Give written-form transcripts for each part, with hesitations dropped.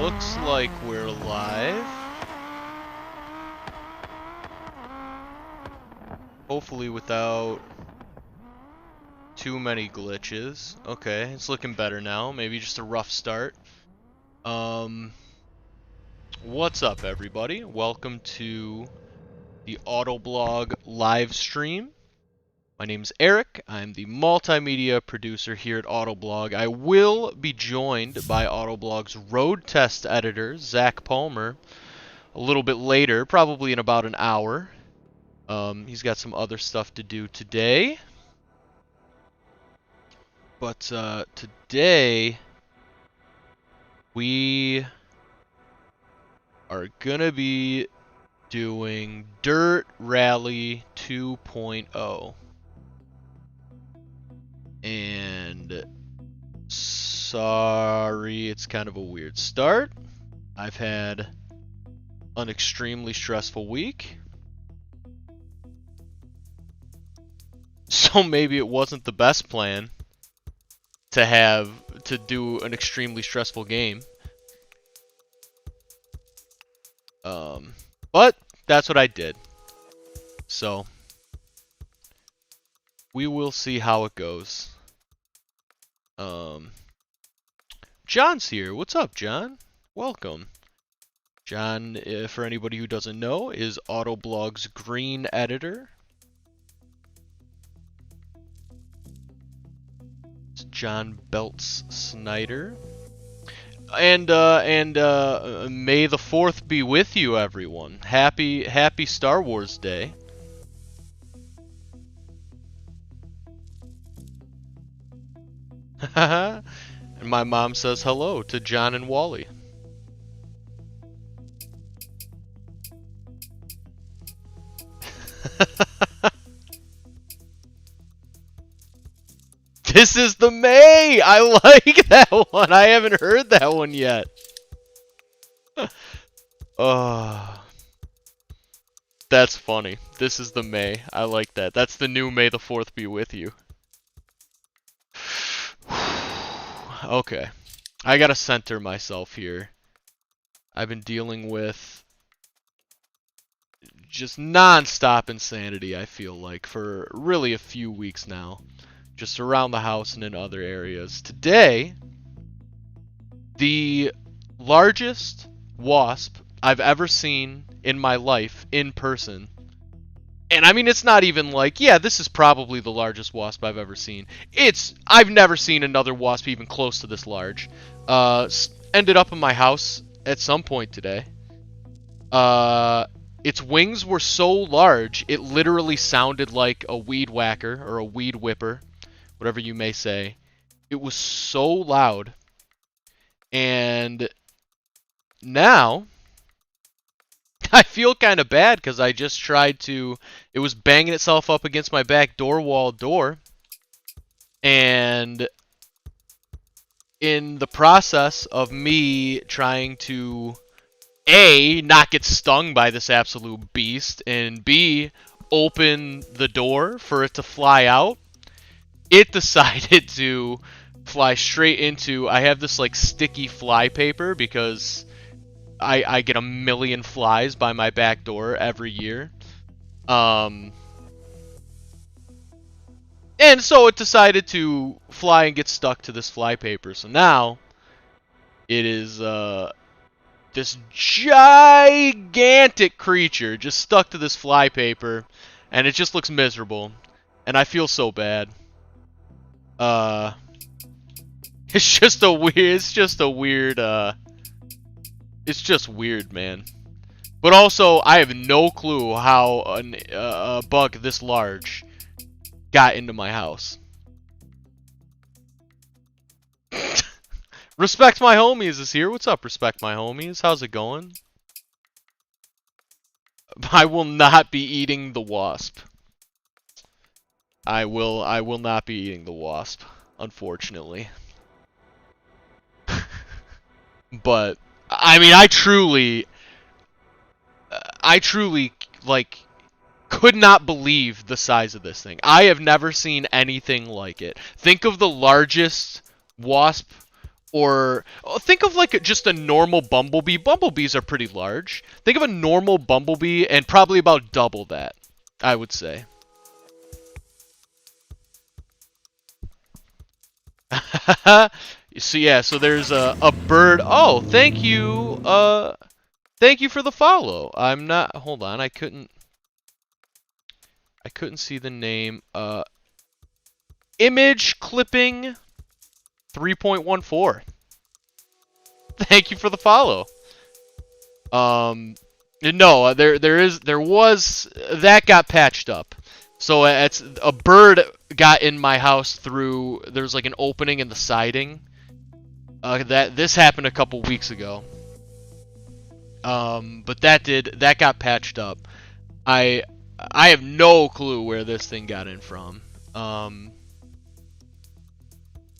Looks like we're live. Hopefully without too many glitches. Okay, it's looking better now. Maybe just a rough start. What's up, everybody? Welcome to the Autoblog live stream. My name's Eric. I'm the multimedia producer here at Autoblog. I will be joined by Autoblog's road test editor, Zac Palmer, a little bit later, probably in about an hour. He's got some other stuff to do today. But today we are gonna be doing Dirt Rally 2.0. And sorry, it's kind of a weird start. I've had an extremely stressful week. So maybe it wasn't the best plan to do an extremely stressful game. But that's what I did. So we will see how it goes. John's here. What's up, John? Welcome. John, for anybody who doesn't know, is Autoblog's green editor. It's John Belts Snyder. And may the 4th be with you, everyone. Happy Star Wars Day. And my mom says hello to John and Wally. This is the May! I like that one! I haven't heard that one yet. Oh, that's funny. This is the May. I like that. That's the new May the 4th be with you. Okay. I gotta center myself here. I've been dealing with just non-stop insanity, I feel like, for really a few weeks now. Just around the house and in other areas. Today, the largest wasp I've ever seen in my life in person. And I mean, it's not even like, yeah, this is probably the largest wasp I've ever seen. I've never seen another wasp even close to this large. Ended up in my house at some point today. Its wings were so large, it literally sounded like a weed whacker or a weed whipper. Whatever you may say. It was so loud. And now I feel kind of bad because I just tried to... It was banging itself up against my back door. And in the process of me trying to A, not get stung by this absolute beast, and B, open the door for it to fly out, it decided to fly straight into... I have this like sticky fly paper because I get a million flies by my back door every year. And so it decided to fly and get stuck to this fly paper. So now it is this gigantic creature just stuck to this fly paper, and it just looks miserable. And I feel so bad. It's just weird, man. But also, I have no clue how a bug this large got into my house. Respect My Homies is here. What's up, Respect My Homies? How's it going? I will not be eating the wasp. I will not be eating the wasp, unfortunately. But I mean, I truly like could not believe the size of this thing. I have never seen anything like it. Think of the largest wasp Or think of like just a normal bumblebee. Bumblebees are pretty large. Think of a normal bumblebee and probably about double that, I would say. So yeah, so there's a bird. Oh, thank you. Thank you for the follow. I'm not. Hold on, I couldn't see the name. Image clipping 3.14. Thank you for the follow. No, there was that got patched up. So it's a bird got in my house through there's like an opening in the siding. This happened a couple weeks ago. But that got patched up. I have no clue where this thing got in from.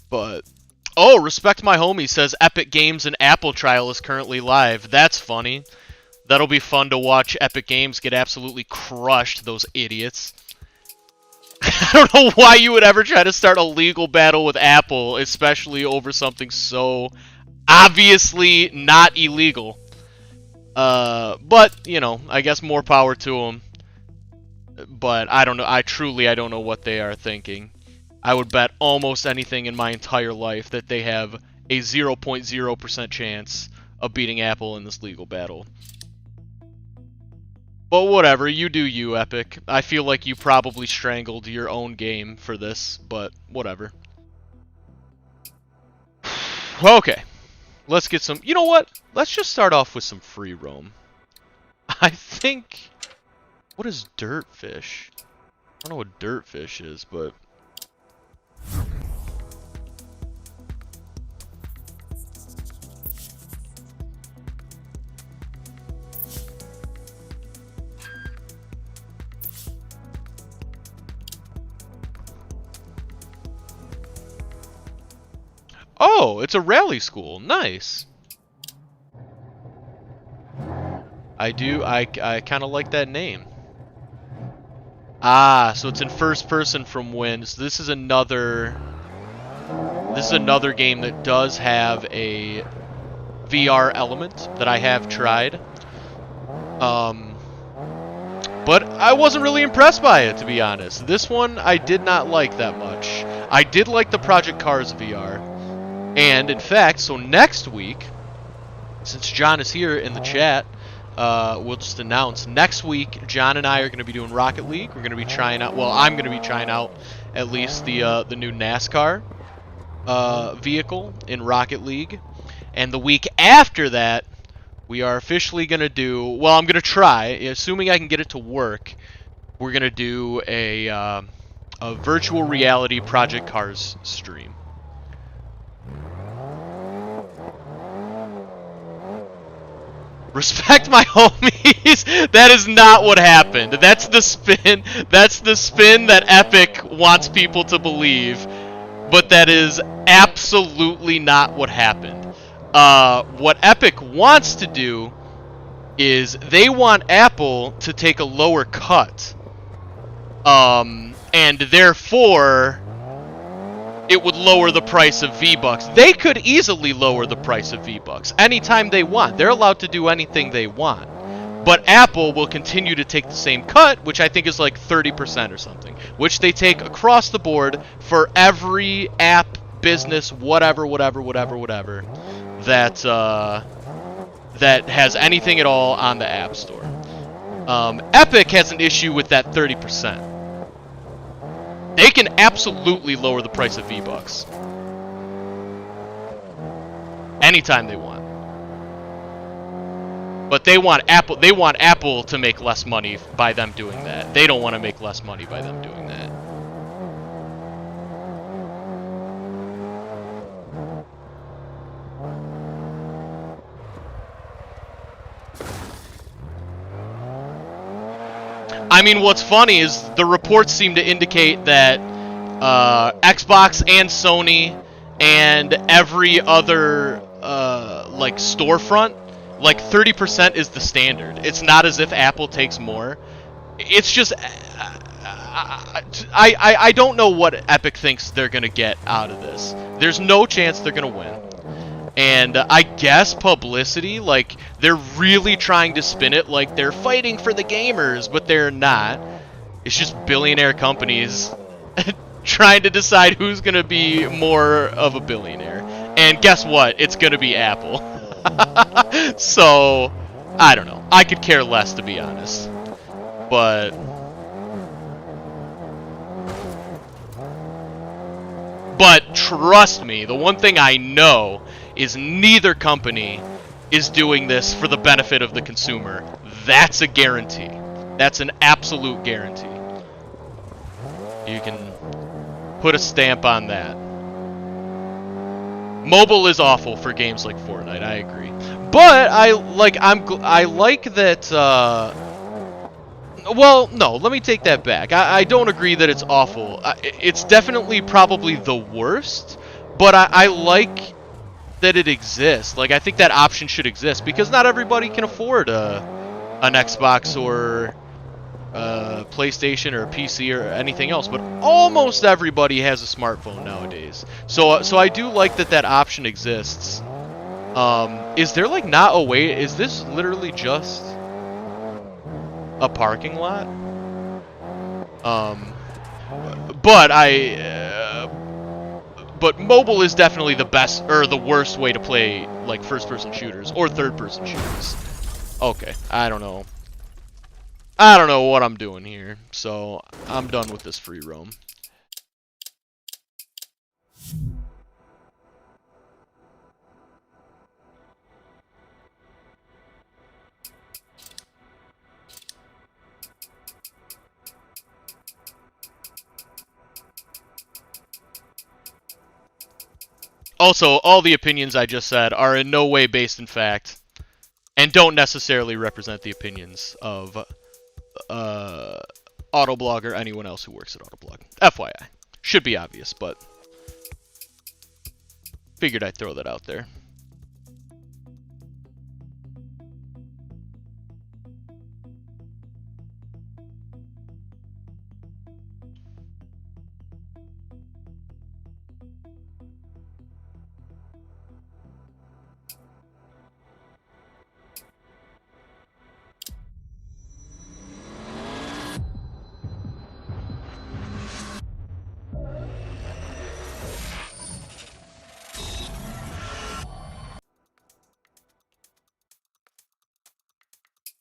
But oh, Respect My Homie says Epic Games and Apple trial is currently live. That's funny. That'll be fun to watch Epic Games get absolutely crushed, those idiots. I don't know why you would ever try to start a legal battle with Apple, especially over something so obviously not illegal. But, you know, I guess more power to them. But I don't know. I don't know what they are thinking. I would bet almost anything in my entire life that they have a 0.0% chance of beating Apple in this legal battle. But whatever, you do you, Epic. I feel like you probably strangled your own game for this, but whatever. Okay, let's get some... You know what? Let's just start off with some free roam. I think... What is dirtfish? I don't know what dirtfish is, but... Oh, it's a rally school. Nice. I kind of like that name. Ah, so it's in first person from wind. So this is another game that does have a VR element that I have tried. But I wasn't really impressed by it, to be honest. This one I did not like that much. I did like the Project Cars VR. And, in fact, so next week, since John is here in the chat, we'll just announce, next week, John and I are going to be doing Rocket League. We're going to be trying out, well, I'm going to be trying out at least the new NASCAR vehicle in Rocket League. And the week after that, we are officially going to do, well, I'm going to try, assuming I can get it to work, we're going to do a virtual reality Project Cars stream. Respect my homies. That is not what happened. That's the spin. That's the spin that Epic wants people to believe. But that is absolutely not what happened. What Epic wants to do is they want Apple to take a lower cut. And therefore, it would lower the price of V-Bucks. They could easily lower the price of V-Bucks anytime they want. They're allowed to do anything they want. But Apple will continue to take the same cut, which I think is like 30% or something, which they take across the board for every app, business, whatever, that has anything at all on the App Store. Epic has an issue with that 30%. They can absolutely lower the price of V-Bucks anytime they want. But they want Apple to make less money by them doing that. They don't want to make less money by them doing that. I mean, what's funny is the reports seem to indicate that Xbox and Sony and every other like storefront, like 30% is the standard. It's not as if Apple takes more. It's just I don't know what Epic thinks they're gonna get out of this. There's no chance they're gonna win. And I guess publicity, like, they're really trying to spin it like they're fighting for the gamers, but they're not. It's just billionaire companies trying to decide who's going to be more of a billionaire. And guess what? It's going to be Apple. So, I don't know. I could care less, to be honest. But trust me, the one thing I know is neither company is doing this for the benefit of the consumer. That's a guarantee. That's an absolute guarantee. You can put a stamp on that. Mobile is awful for games like Fortnite, I agree. But I like that well, no, let me take that back. I don't agree that it's awful. It's definitely probably the worst, but I like that it exists. Like, I think that option should exist because not everybody can afford an Xbox or a PlayStation or a PC or anything else, but almost everybody has a smartphone nowadays. So I do like that option exists. Is there like not a way? Is this literally just a parking lot? But mobile is definitely the best or the worst way to play like first-person shooters or third-person shooters. Okay, I don't know what I'm doing here, so I'm done with this free roam. Also, all the opinions I just said are in no way based in fact, and don't necessarily represent the opinions of Autoblog or anyone else who works at Autoblog. FYI. Should be obvious, but figured I'd throw that out there.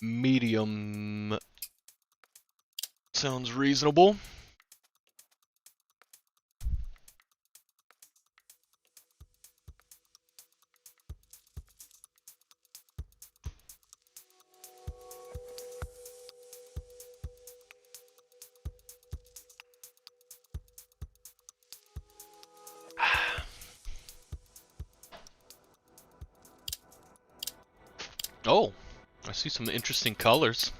Medium sounds reasonable. Oh, I see some interesting colors.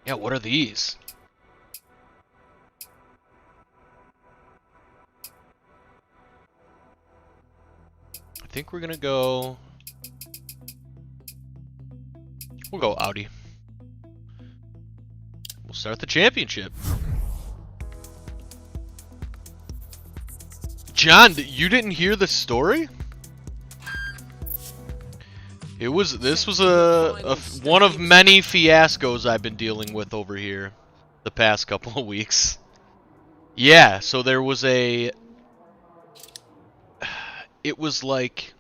Yeah, what are these? I think we're gonna go... We'll go Audi. We'll start the championship. John, you didn't hear the story? This was one of many fiascos I've been dealing with over here the past couple of weeks. Yeah, so there was it was like,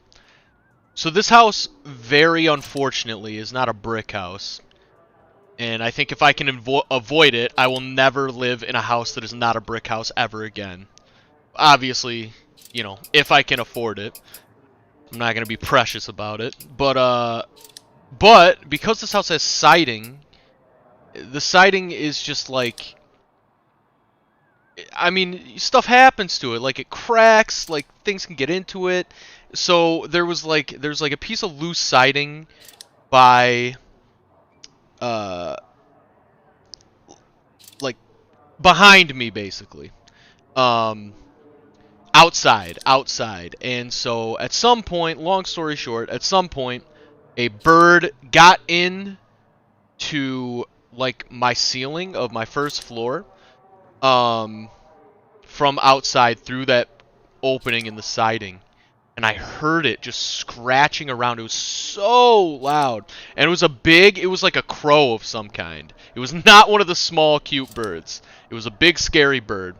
so this house, very unfortunately, is not a brick house. And I think if I can avoid it, I will never live in a house that is not a brick house ever again. Obviously, you know, if I can afford it. I'm not going to be precious about it. But because this house has siding, the siding is just like... I mean, stuff happens to it. Like, it cracks, like, things can get into it. So, there's like a piece of loose siding by... like, behind me, basically. Outside. And so at some point, long story short, at some point, a bird got in to like my ceiling of my first floor from outside through that opening in the siding. and I heard it just scratching around. It was so loud. And it was like a crow of some kind. It was not one of the small, cute birds. It was a big, scary bird.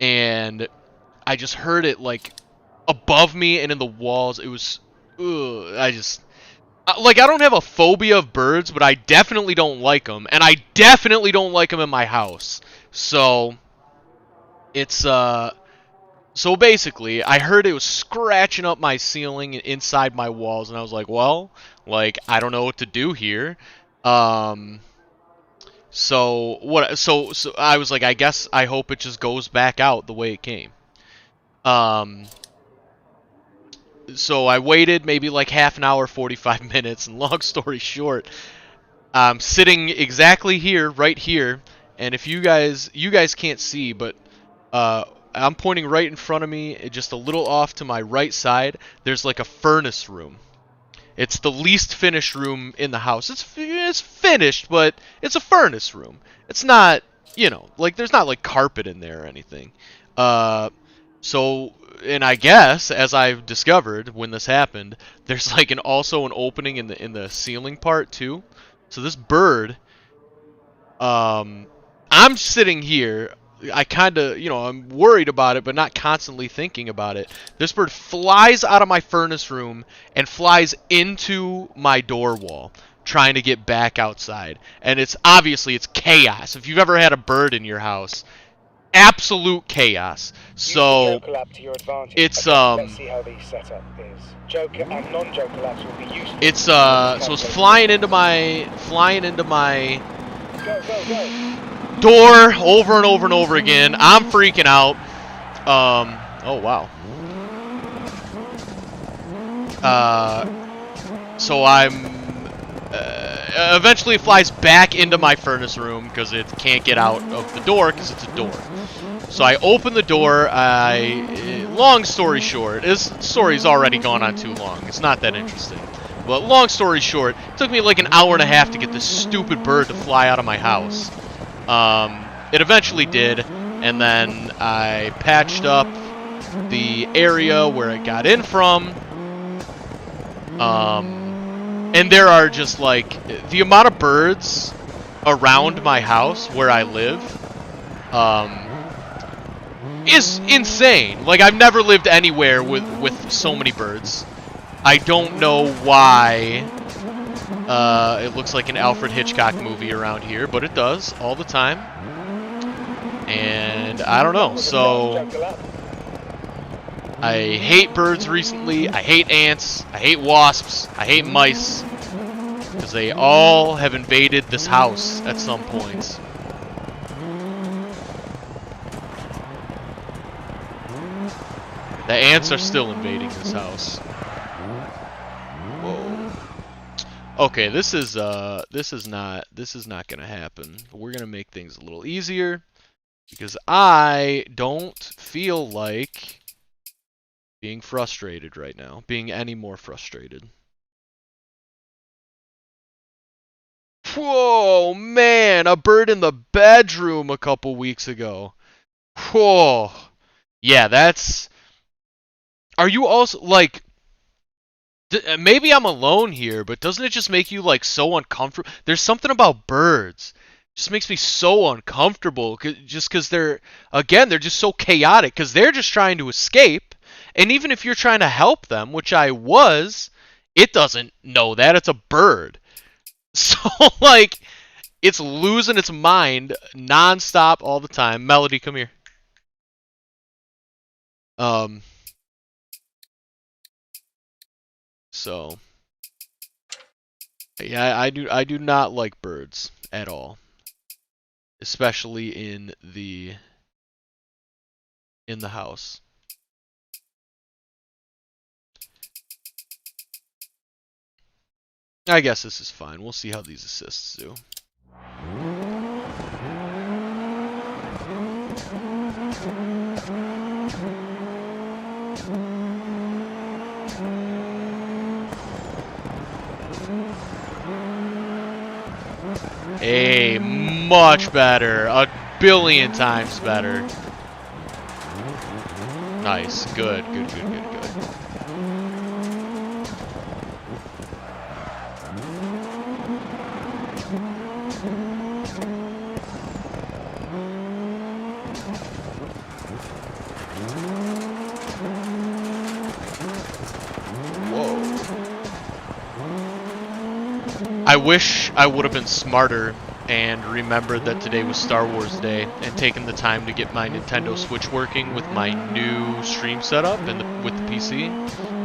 And I just heard it, like, above me and in the walls. It was, like, I don't have a phobia of birds, but I definitely don't like them. And I definitely don't like them in my house. So, it's, so basically, I heard it was scratching up my ceiling and inside my walls, and I was like, well, like, I don't know what to do here. So I was like, I guess I hope it just goes back out the way it came. So I waited maybe like half an hour, 45 minutes, and long story short, I'm sitting exactly here, right here, and if you guys can't see, but I'm pointing right in front of me, just a little off to my right side. There's like a furnace room. It's the least finished room in the house. It's finished, but it's a furnace room. It's not, you know, like there's not like carpet in there or anything. So, and I guess as I've discovered when this happened, there's like also an opening in the ceiling part too. So this bird, I'm sitting here. I kind of, you know, I'm worried about it, but not constantly thinking about it. This bird flies out of my furnace room and flies into my door wall, trying to get back outside. And it's chaos. If you've ever had a bird in your house, absolute chaos. So it's let's see how the setup is. Joker and non-joker labs will be useful. It's so it's flying into my Go. door over and over and over again. I'm freaking out. Oh wow. So I'm eventually it flies back into my furnace room because it can't get out of the door because it's a door. So I open the door. Long story short, this story's already gone on too long. It's not that interesting. But long story short, it took me like an hour and a half to get this stupid bird to fly out of my house. It eventually did, and then I patched up the area where it got in from. And there are just like the amount of birds around my house where I live is insane. Like I've never lived anywhere with so many birds. I don't know why it looks like an Alfred Hitchcock movie around here, but it does all the time. And I don't know, so I hate birds recently, I hate ants, I hate wasps, I hate mice, because they all have invaded this house at some point. The ants are still invading this house. Whoa. Okay, this is not gonna happen. We're gonna make things a little easier because I don't feel like being frustrated right now, being any more frustrated. Whoa, man, a bird in the bedroom a couple weeks ago. Whoa. Yeah, that's... Are you also, like... Maybe I'm alone here, but doesn't it just make you, like, so uncomfortable? There's something about birds. It just makes me so uncomfortable, just because they're just so chaotic, because they're just trying to escape, and even if you're trying to help them, which I was, it doesn't know that. It's a bird. So, like, it's losing its mind nonstop all the time. Melody, come here. So, yeah, I do not like birds at all, especially in the house. I guess this is fine. We'll see how these assists do. Hey, much better. A billion times better. Nice. Good. I wish I would have been smarter and remembered that today was Star Wars Day and taken the time to get my Nintendo Switch working with my new stream setup and with the PC.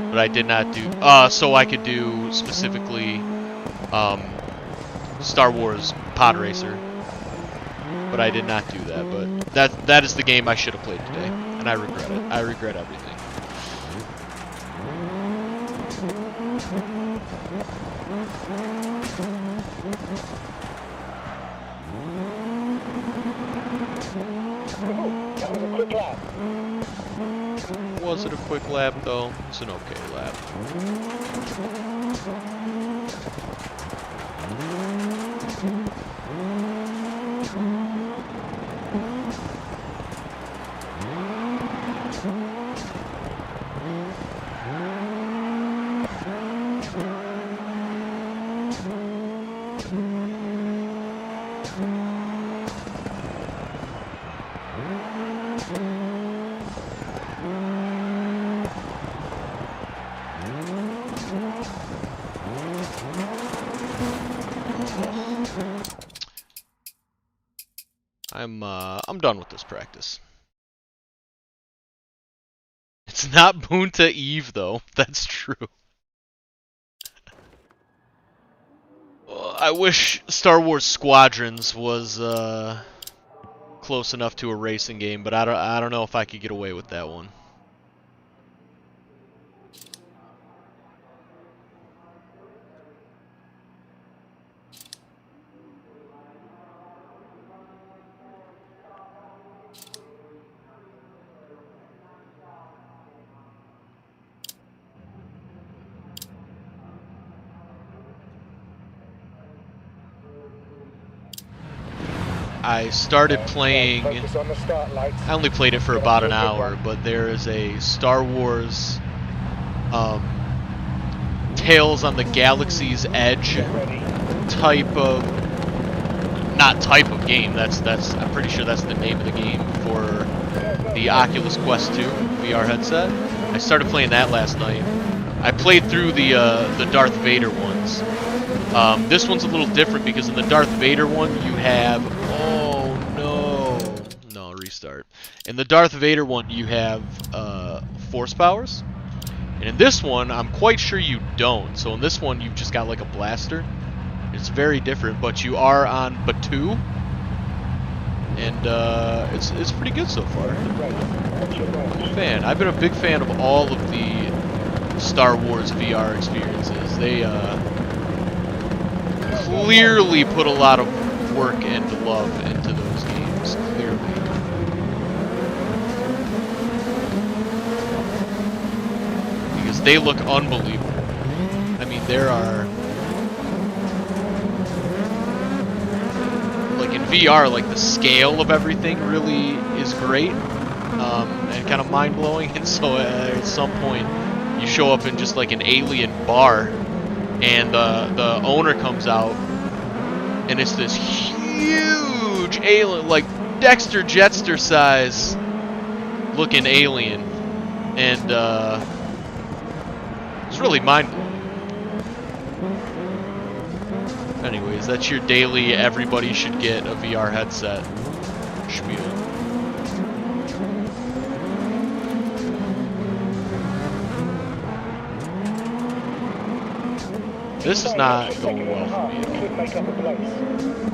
But I did not do, so I could do specifically Star Wars Pod Racer. But I did not do that. But that is the game I should have played today, and I regret it. I regret everything. That was a quick lap. Was it a quick lap though? It's an okay lap. I'm done with this practice. It's not Boonta Eve though. That's true. I wish Star Wars Squadrons was close enough to a racing game, but I don't know if I could get away with that one. I started playing, I only played it for about an hour, but there is a Star Wars Tales on the Galaxy's Edge type of, not type of game, I'm pretty sure that's the name of the game for the Oculus Quest 2 VR headset. I started playing that last night. I played through the Darth Vader ones. This one's a little different because in the Darth Vader one you have, no, restart. In the Darth Vader one you have force powers, and in this one I'm quite sure you don't. So in this one you've just got like a blaster. It's very different, but you are on Batuu, and it's pretty good so far. I've been a big fan of all of the Star Wars VR experiences. They clearly put a lot of work and love into those games, clearly. Because they look unbelievable. I mean, there are, like in VR, like the scale of everything really is great, and kind of mind-blowing, and so at some point you show up in just like an alien bar, and the owner comes out, and it's this huge alien, like Dexter Jetster size looking alien, and it's really mind-blowing. Anyways, that's your daily everybody should get a VR headset spiel. This is not going well for me at all. Could make up a place.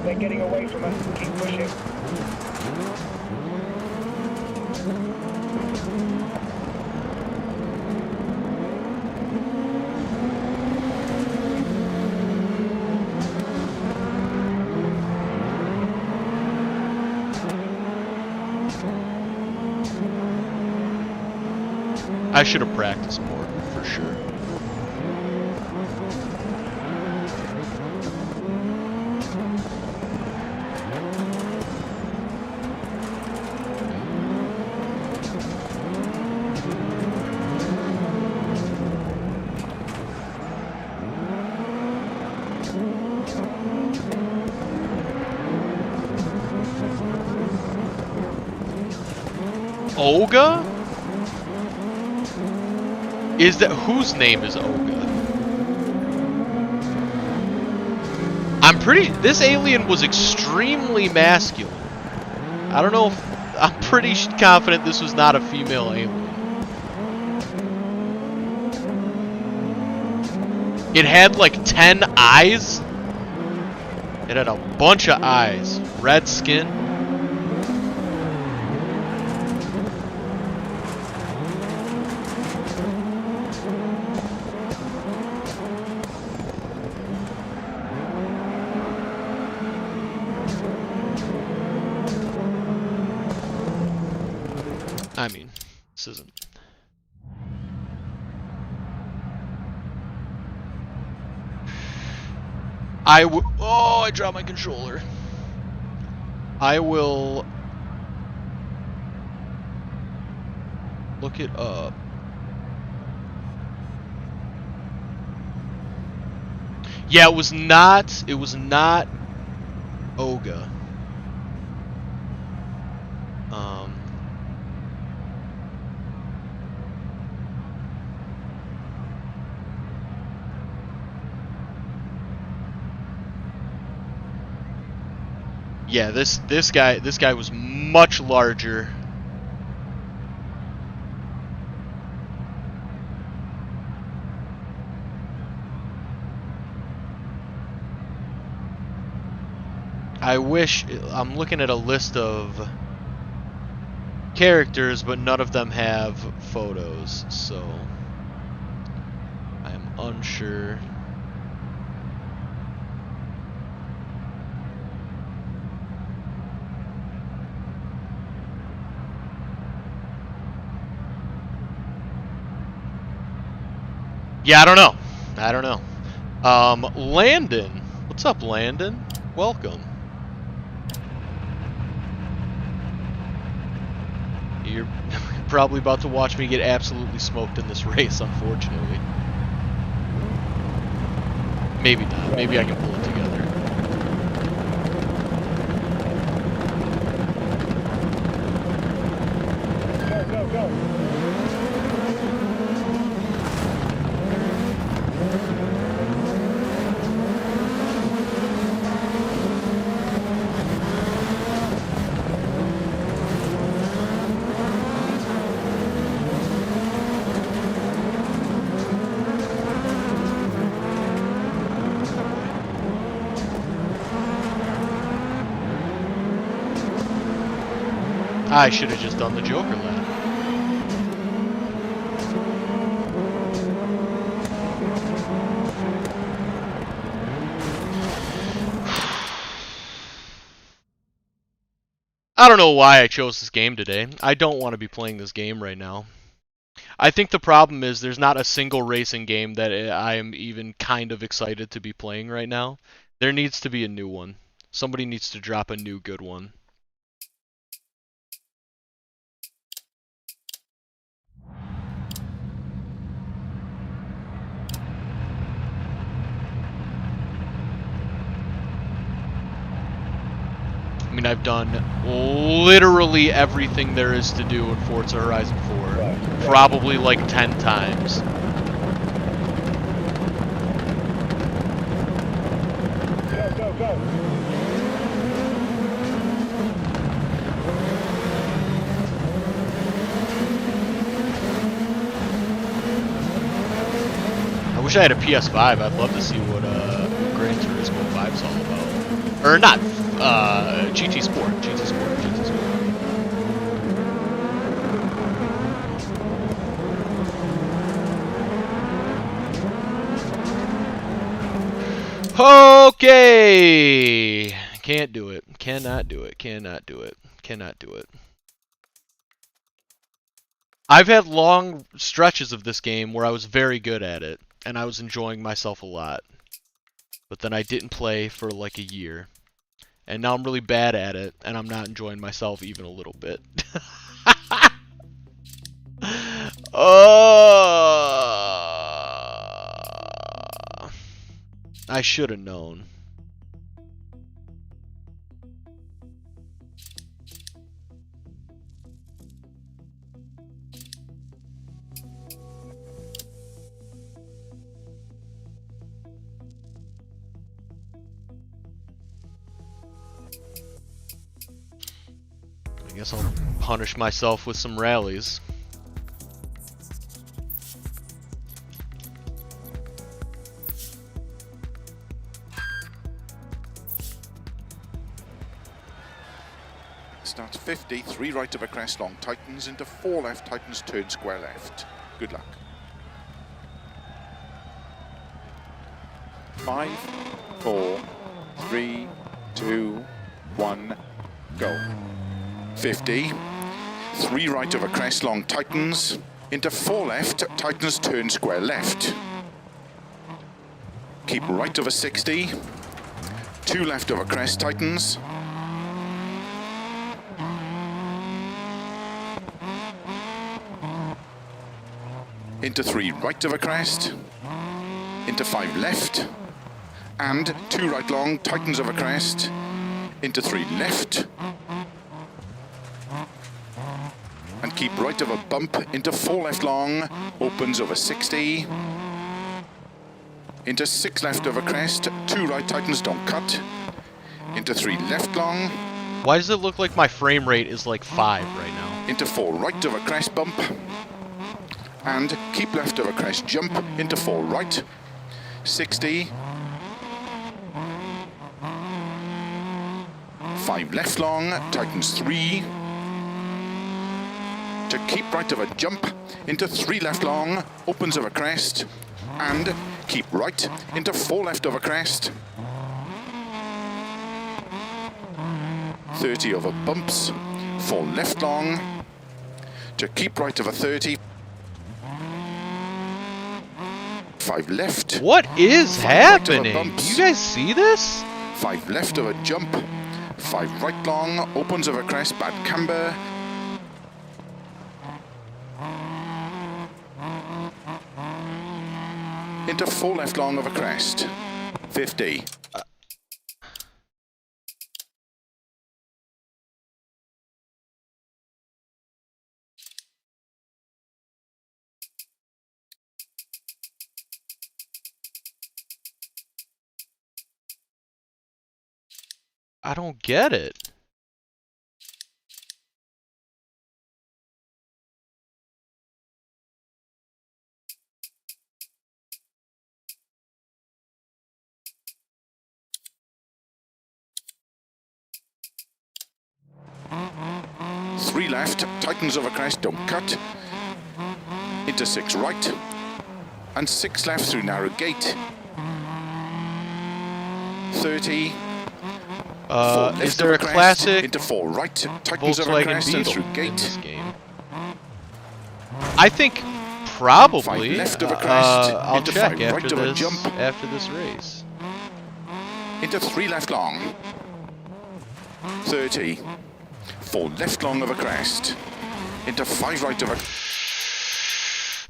They're getting away from us. Keep pushing. I should have practiced more, for sure. Olga? Is that whose name is Olga? This alien was extremely masculine. I don't know if... I'm pretty confident this was not a female alien. It had like 10 eyes. It had a bunch of eyes. Red skin. I mean, this isn't... Oh, I dropped my controller. I will look it up. Yeah, it was not Oga. Yeah, this guy was much larger. I'm looking at a list of characters, but none of them have photos, so I'm unsure. Yeah, I don't know. Landon. What's up, Landon? Welcome. You're probably about to watch me get absolutely smoked in this race, unfortunately. Maybe not. Maybe I can pull it together. Go, go, go. I should have just done the Joker lap. I don't know why I chose this game today. I don't want to be playing this game right now. I think the problem is there's not a single racing game that I am even kind of excited to be playing right now. There needs to be a new one. Somebody needs to drop a new good one. I mean, I've done literally everything there is to do in Forza Horizon 4. Right. Probably like 10 times. Go, go, go. I wish I had a PS5. I'd love to see what Gran Turismo 5's all about. Or not, GT Sport. GT Sport. GT Sport. Okay! Can't do it. Cannot do it. Cannot do it. Cannot do it. I've had long stretches of this game where I was very good at it, and I was enjoying myself a lot. But then I didn't play for like a year. And now I'm really bad at it, and I'm not enjoying myself even a little bit. I should have known. Guess I'll punish myself with some rallies. Starts 50, 3 right of a crest long, tightens into 4 left, tightens, turn square left. Good luck. 5, 4, 3, 2, 1, go. 50, 3 right of a crest long, tightens into 4 left, tightens, turn square left. Keep right of a 60, 2 left of a crest, tightens. Into 3 right of a crest, into 5 left, and 2 right long, tightens of a crest, into 3 left, and keep right of a bump, into 4 left long, opens over 60, into 6 left of a crest, 2 right, tightens, don't cut, into 3 left long. Why does it look like my frame rate is like 5 right now? Into 4 right of a crest bump, and keep left of a crest jump, into 4 right, 60, 5 left long, tightens 3, to keep right of a jump, into 3 left long, opens of a crest, and keep right, into 4 left of a crest, 30 over bumps, 4 left long, to keep right of a 30, 5 left. What is 5 right of a happening? bumps. You guys see this? 5 left of a jump, 5 right long, opens of a crest, bad camber. Into 4 left long of a crest, 50. I don't get it. Three left, tightens of a crest, don't cut. Into 6 right, and 6 left through narrow gate. 30. 4 left Is there of a crest, classic into 4 right, tightens of a Volkswagen crest and Beetle through in gate. this game? I think probably. 5 left of a crest, I'll into check 5 right of a jump. after this race. Into 3 left long. 30. 4 left long of a crest. Into 5 right of a...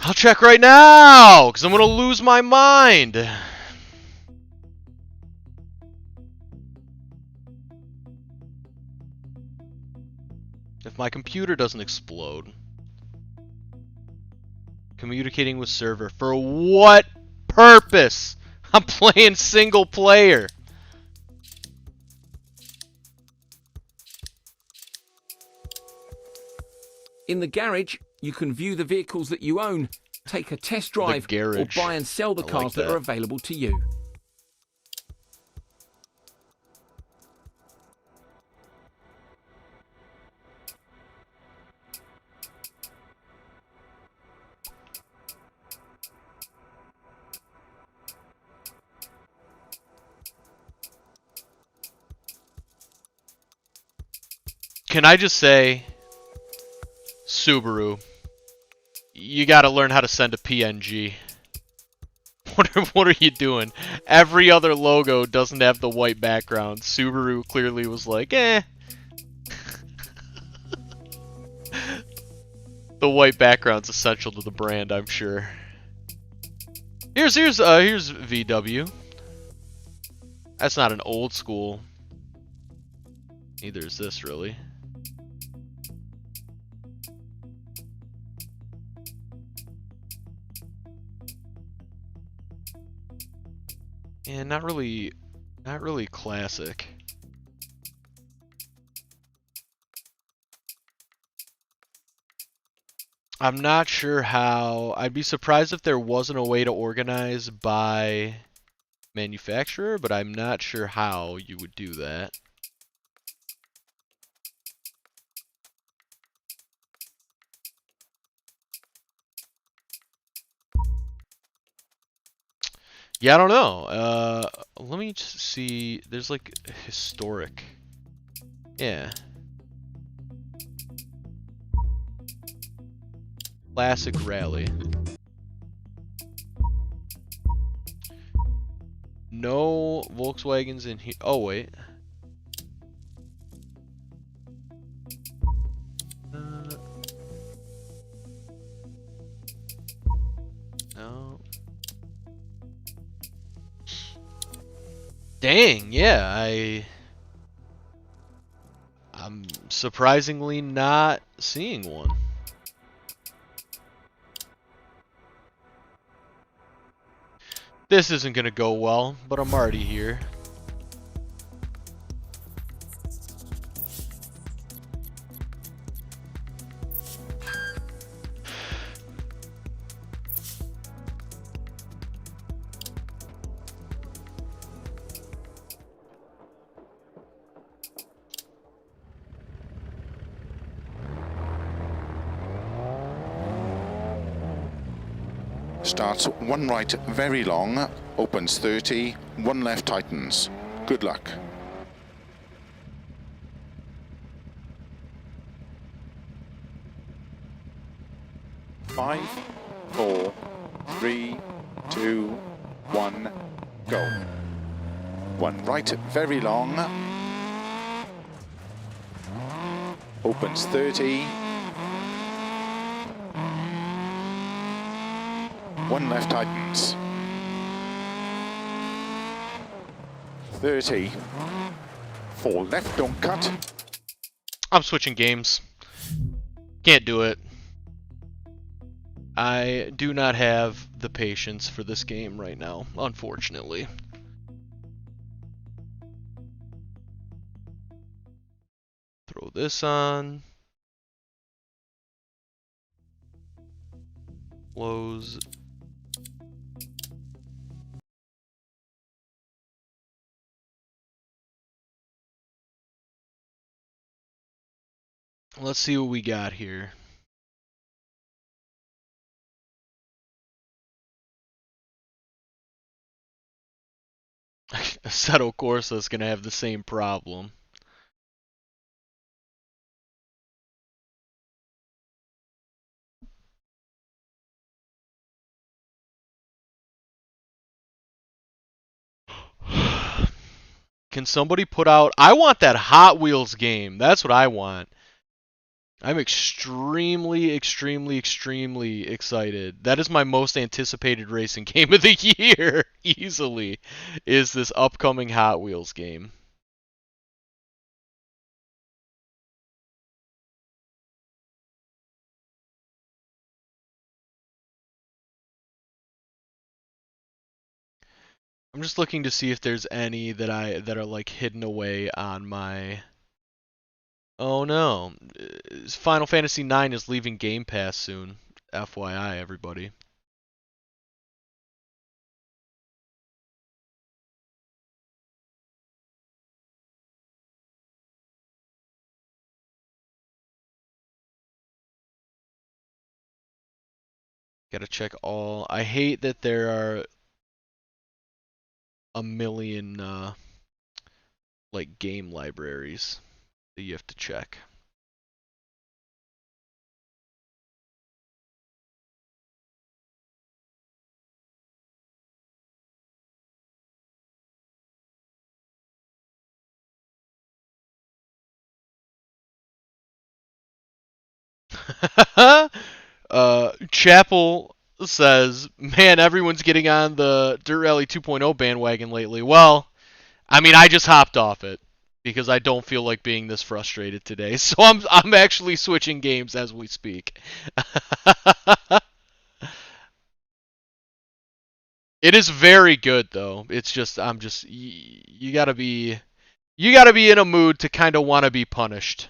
I'll check right now, because I'm going to lose my mind. If my computer doesn't explode. Communicating with server. For what purpose? I'm playing single player. In the garage, you can view the vehicles that you own, take a test drive, or garage. buy and sell the I like cars that that. are available to you. Can I just say, Subaru, you gotta learn how to send a PNG. What are you doing? Every other logo doesn't have the white background. Subaru clearly was like, eh. The white background's essential to the brand, I'm sure. Here's VW. That's not an old school. Neither is this, really. And not really classic. I'm not sure how. I'd be surprised if there wasn't a way to organize by manufacturer, but I'm not sure how you would do that. Yeah, I don't know. Let me just see. There's like historic. Yeah. Classic rally. No Volkswagens in here. Oh, wait. No. Dang, yeah, I'm surprisingly not seeing one. This isn't gonna go well, but I'm already here. Starts one right very long, opens 30, one left tightens. Good luck. Five, 4, 3, 2, 1, go. One right very long, opens 30, one left tightens. 30, 4 left, don't cut. I'm switching games. Can't do it. I do not have the patience for this game right now, unfortunately. Throw this on. Close. Let's see what we got here. Assetto Corsa is going to have the same problem. Can somebody put out... I want that Hot Wheels game. That's what I want. I'm extremely, extremely, extremely excited. That is my most anticipated racing game of the year, easily, is this upcoming Hot Wheels game. I'm just looking to see if there's any that are like hidden away on my... Oh no. Final Fantasy IX is leaving Game Pass soon. FYI, everybody. Gotta check all... I hate that there are a million like game libraries that you have to check. Chapel says, man, everyone's getting on the Dirt Rally 2.0 bandwagon lately. Well, I mean, I just hopped off it because I don't feel like being this frustrated today. So I'm actually switching games as we speak. It is very good though. It's just you got to be in a mood to kind of want to be punished.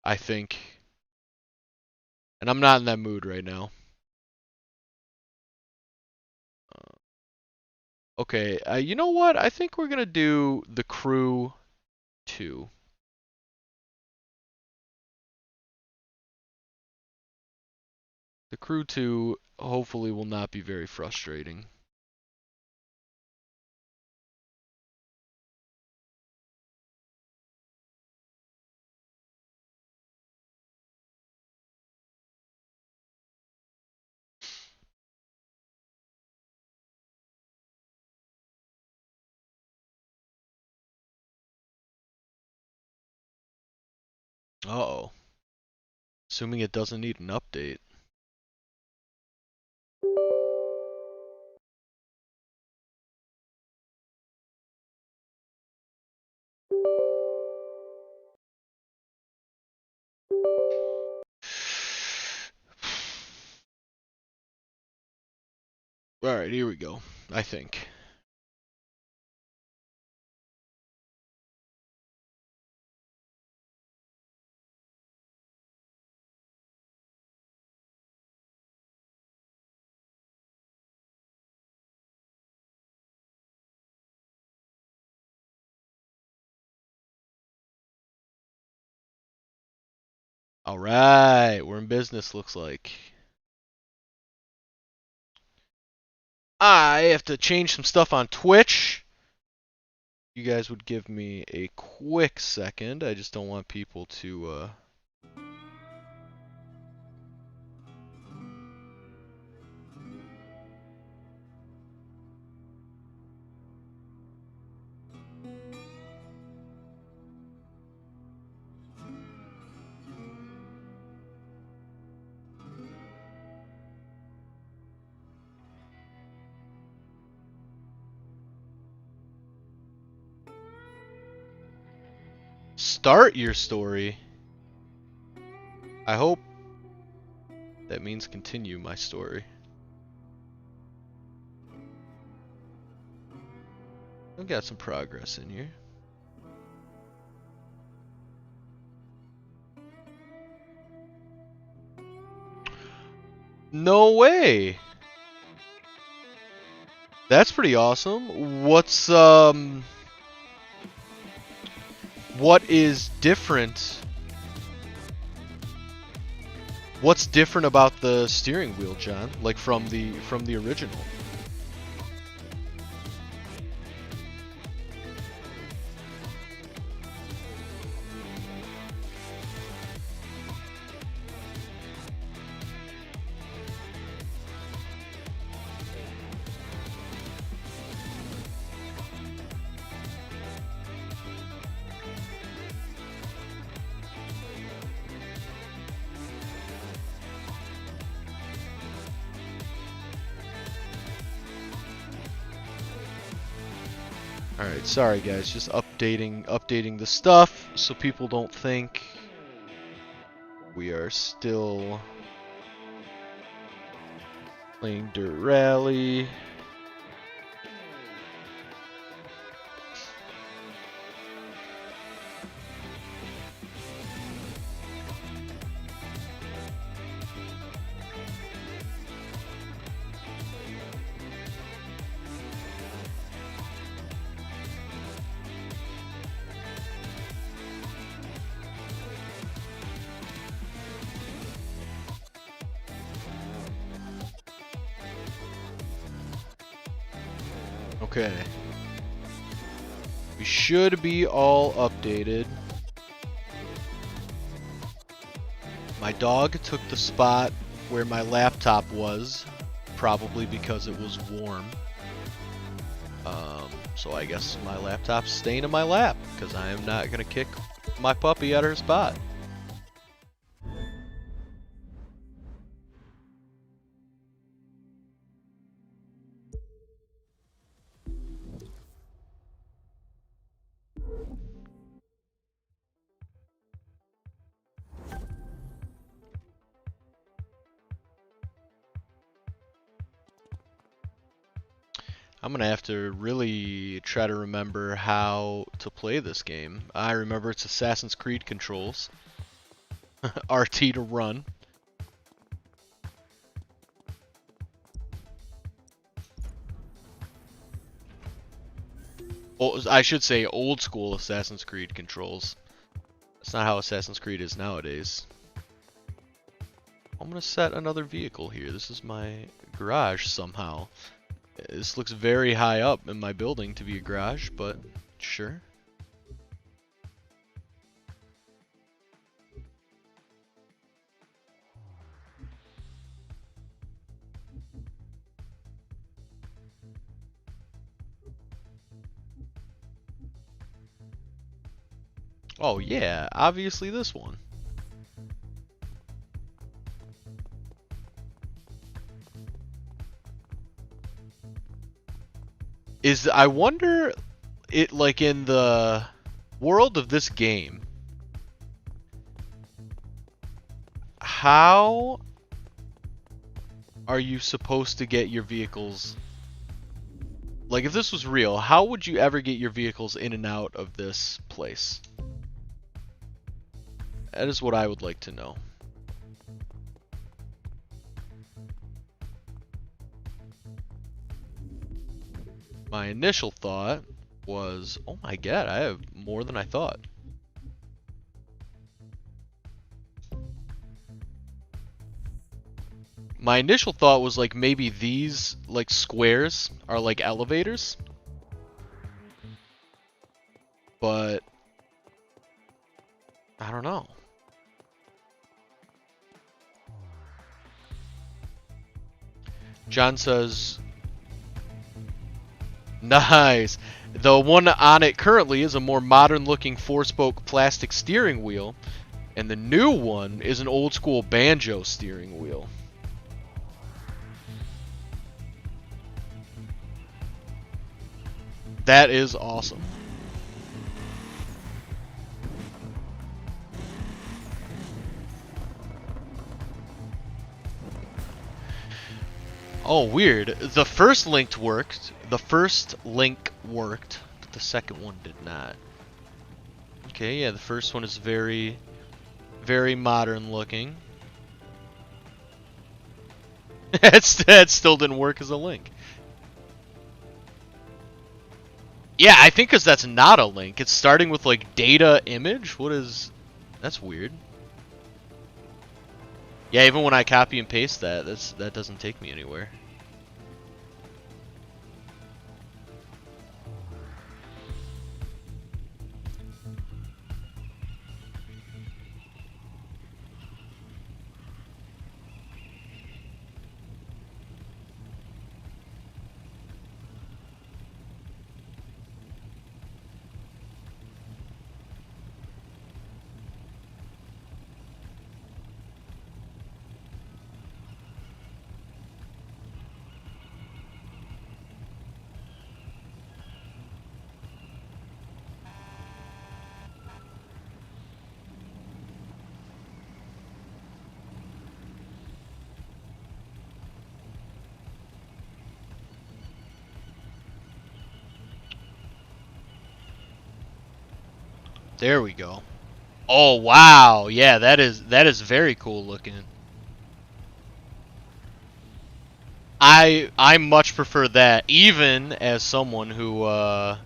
I think. And I'm not in that mood right now. Okay, you know what? I think we're gonna do The Crew 2. The Crew 2 hopefully will not be very frustrating. Uh-oh. Assuming it doesn't need an update. Alright, here we go. I think. Alright, we're in business, looks like. I have to change some stuff on Twitch. You guys would give me a quick second. I just don't want people to, start your story. I hope that means continue my story. I've got some progress in here. No way! That's pretty awesome. What is different? What's different about the steering wheel, John? Like from the original? Alright, sorry guys, just updating the stuff so people don't think we are still playing Dirt Rally. Okay. We should be all updated. My dog took the spot where my laptop was, probably because it was warm. So I guess my laptop's staying in my lap, because I am not going to kick my puppy out of her spot. I'm gonna have to really try to remember how to play this game. I remember it's Assassin's Creed controls. RT to run. I should say old school Assassin's Creed controls. That's not how Assassin's Creed is nowadays. I'm gonna set another vehicle here. This is my garage somehow. This looks very high up in my building to be a garage, but sure. Oh yeah, obviously this one. I wonder, it like in the world of this game, how are you supposed to get your vehicles? Like if this was real, how would you ever get your vehicles in and out of this place? That is what I would like to know. My initial thought was, oh my god, I have more than I thought. My initial thought was like maybe these like squares are like elevators. But I don't know. John says, nice. The one on it currently is a more modern looking 4-spoke plastic steering wheel, and the new one is an old school banjo steering wheel. That is awesome. Oh, weird. The first link worked. But the second one did not. Okay, yeah, the first one is very, very modern looking. That still didn't work as a link. Yeah, I think because that's not a link. It's starting with like data image. What is... That's weird. Yeah, even when I copy and paste that, that doesn't take me anywhere. There we go. Oh wow, yeah, that is very cool looking. I much prefer that, even as someone who I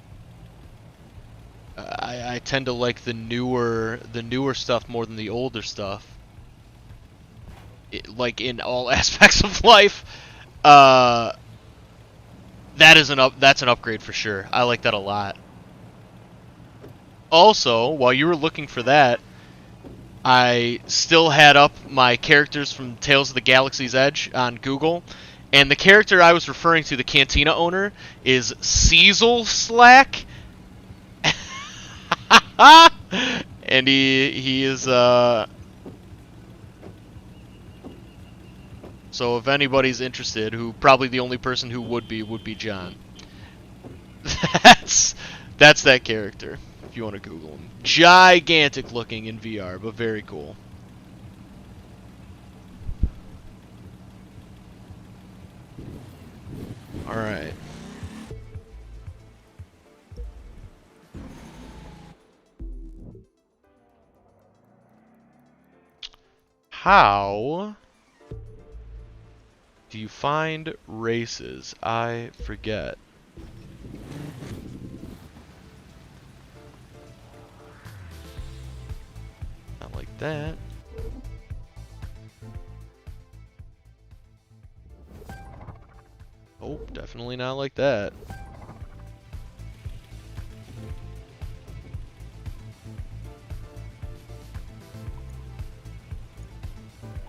tend to like the newer stuff more than the older stuff. Like in all aspects of life. That's an upgrade for sure. I like that a lot. Also, while you were looking for that, I still had up my characters from Tales of the Galaxy's Edge on Google, and the character I was referring to, the Cantina owner, is Cecil Slack. And he is so if anybody's interested, who probably the only person who would be John. That's that character. If you want to Google him. Gigantic looking in VR, but very cool. Alright. How do you find races? I forget. that. Oh, definitely not like that.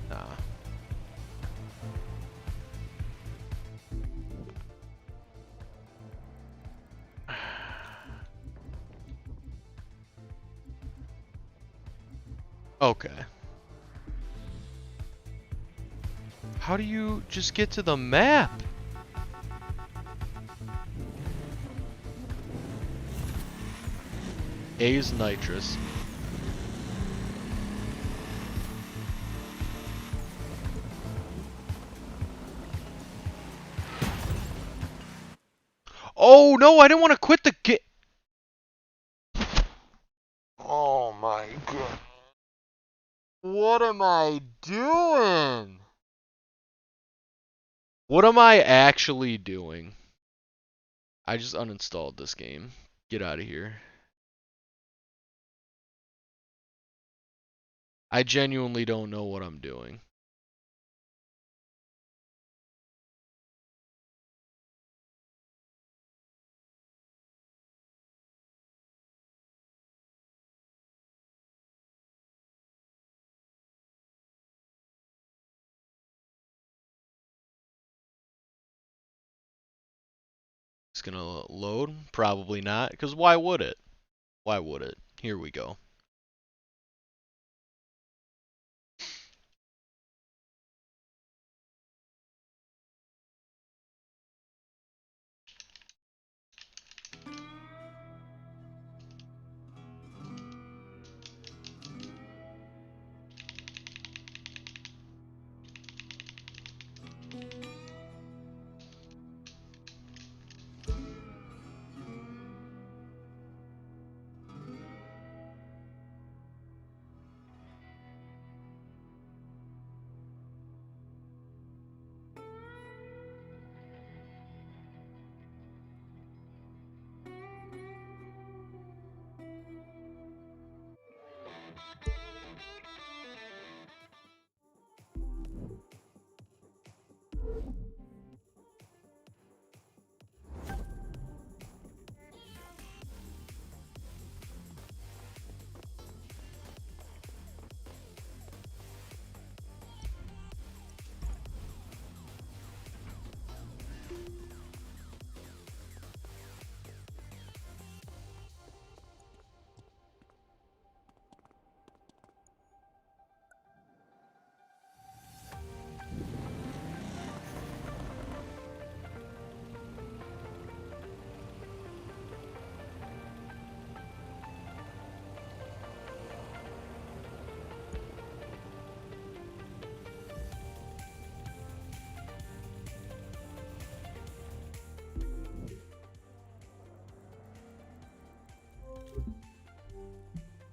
Nah. Okay. How do you just get to the map? A is nitrous. Oh no, I didn't want to quit the game. Oh my god. What am I doing? What am I actually doing? I just uninstalled this game. Get out of here. I genuinely don't know what I'm doing. It's gonna load? Probably not, because why would it? Why would it? Here we go.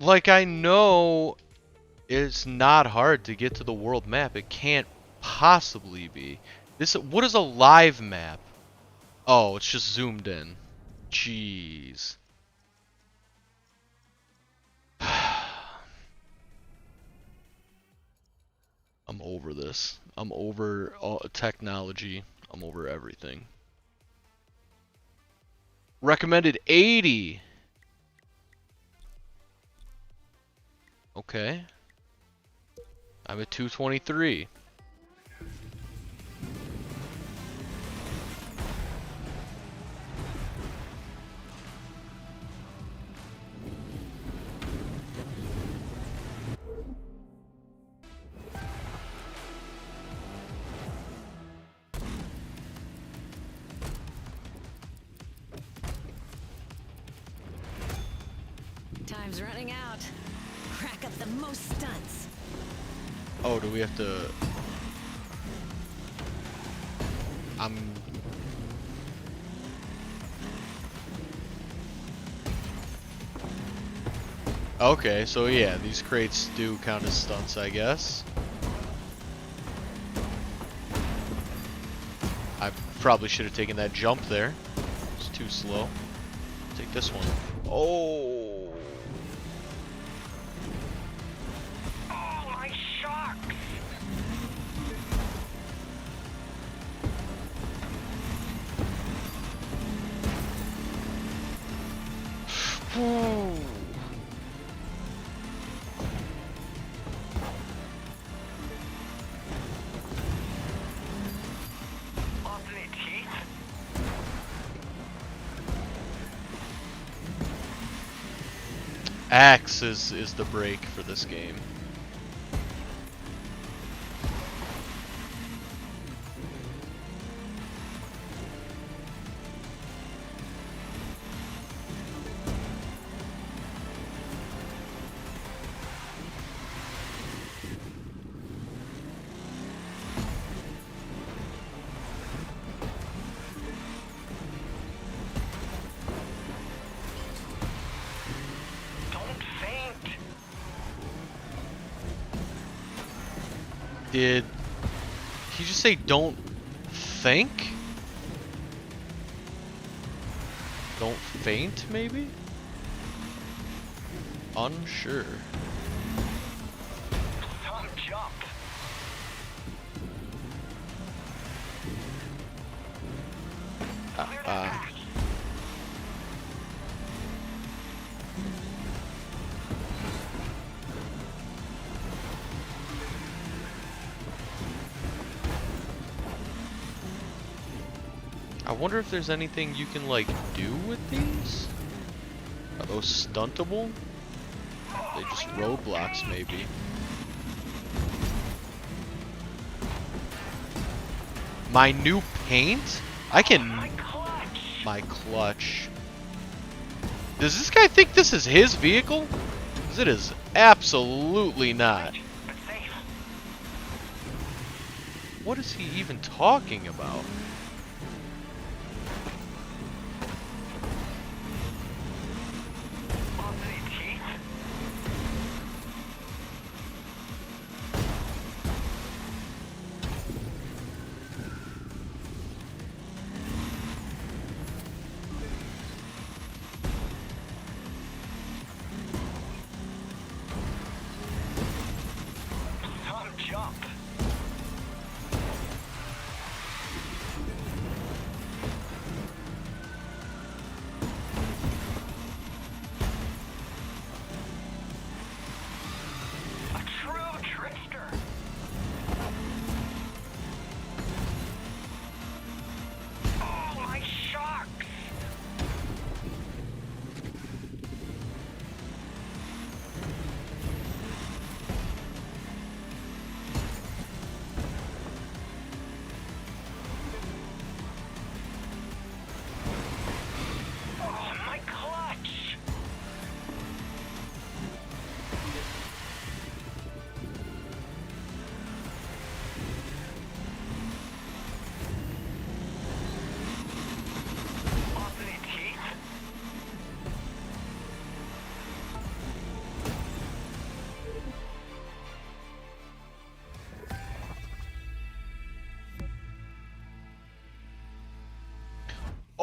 Like, I know it's not hard to get to the world map. It can't possibly be. What is a live map? Oh, it's just zoomed in. Jeez. I'm over this. I'm over technology. I'm over everything. Recommended 80. Okay. I'm at 223. Time's running out. Crack up the most stunts. Oh, do we have to... Okay, so yeah, these crates do count as stunts, I guess. I probably should have taken that jump there. It's too slow. Take this one. Oh! X is the brake for this game. Did he just say don't think? Don't faint, maybe? Unsure. Some jump. I wonder if there's anything you can, like, do with these? Are those stuntable? They just roadblocks, maybe. My new paint? I can... My clutch. Does this guy think this is his vehicle? Because it is absolutely not. What is he even talking about?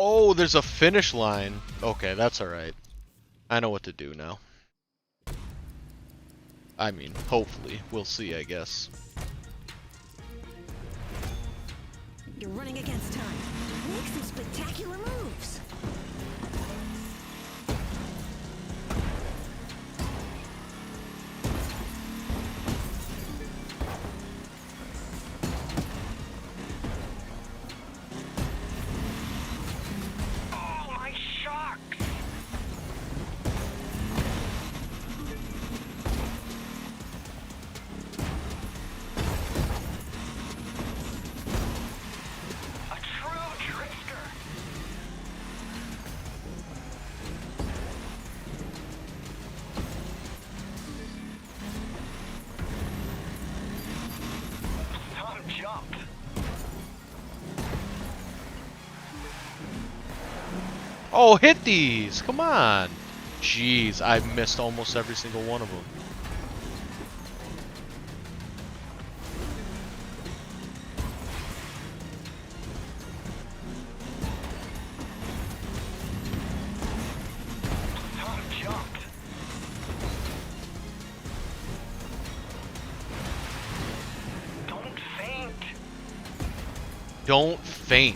Oh, there's a finish line. Okay, that's alright. I know what to do now. I mean, hopefully. We'll see, I guess. You're running against time. Make some spectacular moves. Oh, hit these! Come on! Jeez, I've missed almost every single one of them. Don't faint.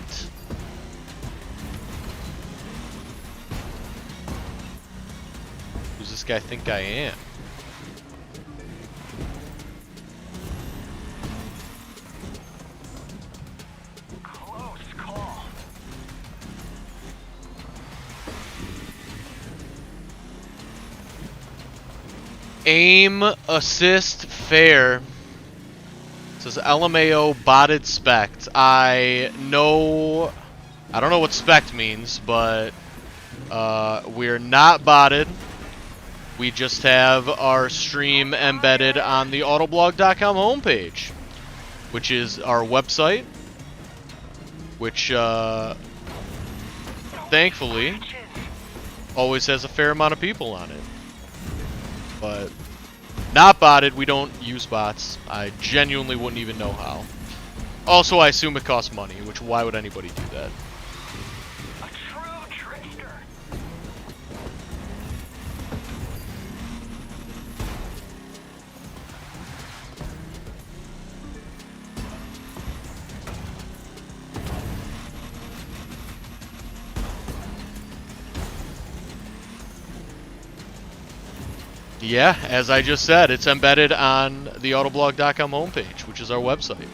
Who's this guy think I am? Close call. Aim assist fair. It says LMAO botted spect. I don't know what spect means, but we're not botted. We just have our stream embedded on the Autoblog.com homepage, which is our website, which thankfully always has a fair amount of people on it. But not botted, we don't use bots. I genuinely wouldn't even know how. Also, I assume it costs money, which why would anybody do that? A true trickster. Yeah, as I just said, it's embedded on the Autoblog.com homepage, which is our website.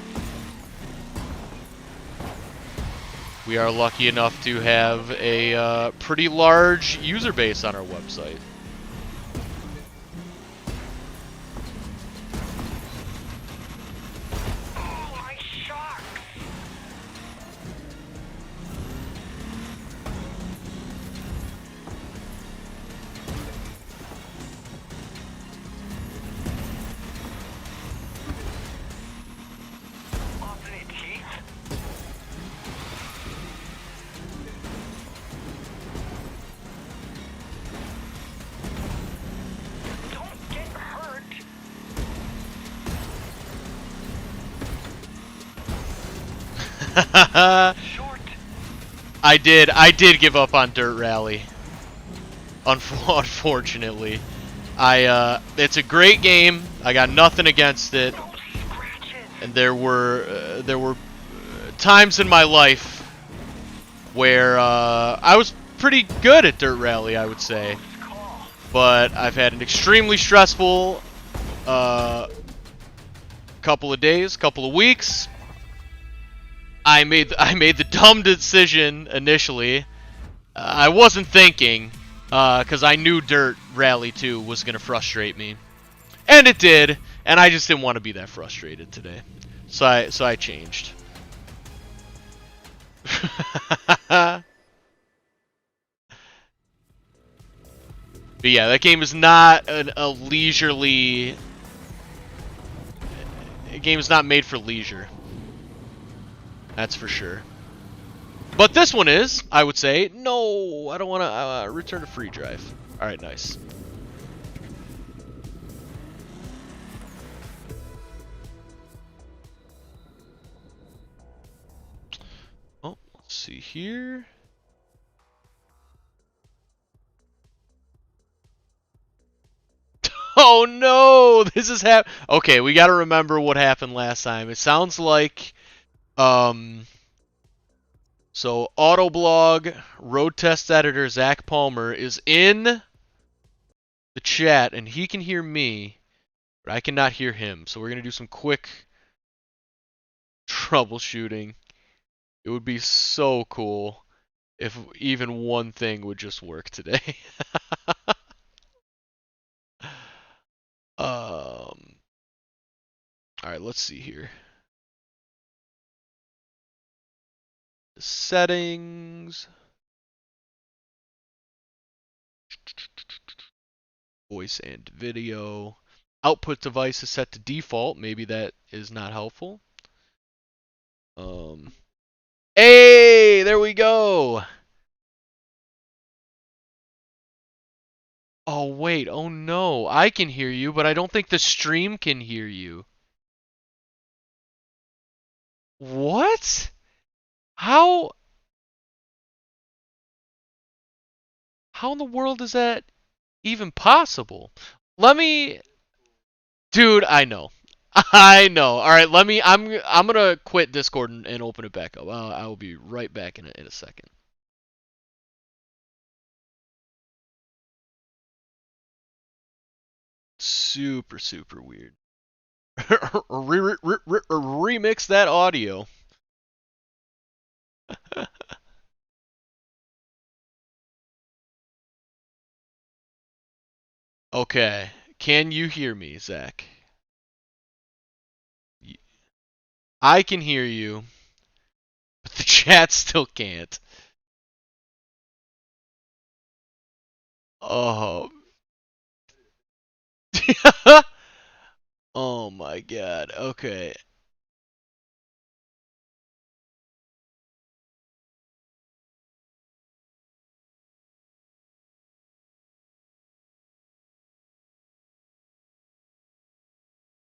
We are lucky enough to have a pretty large user base on our website. Oh, my shark! Open it, teeth. Don't get hurt. Short. I did give up on Dirt Rally. Unfortunately. It's a great game. I got nothing against it. No scratches. And there were times in my life where I was pretty good at Dirt Rally, I would say. Call. But I've had an extremely stressful couple of days, couple of weeks. I made the dumb decision initially. I wasn't thinking, because I knew Dirt Rally 2 was going to frustrate me. And it did, and I just didn't want to be that frustrated today. So I changed. But yeah, that game is not a leisurely... The game is not made for leisure. That's for sure. But this one is, I would say. No, I don't want to return to free drive. Alright, nice. Oh, let's see here. Oh no, this is okay, we gotta remember what happened last time. It sounds like, so Autoblog road test editor Zac Palmer is in the chat, and he can hear me, but I cannot hear him. So we're gonna do some quick troubleshooting. It would be so cool if even one thing would just work today. All right, let's see here. Settings. Voice and video. Output device is set to default. Maybe that is not helpful. Hey, there we go. Oh, wait. Oh, no. I can hear you, but I don't think the stream can hear you. What? How in the world is that even possible? Let me... Dude, I know. I know. All right, I'm gonna quit Discord and open it back up. I will be right back in a second. Super weird. Remix that audio. Okay. Can you hear me, Zach? I can hear you, but the chat still can't. Oh. Oh my god. Okay.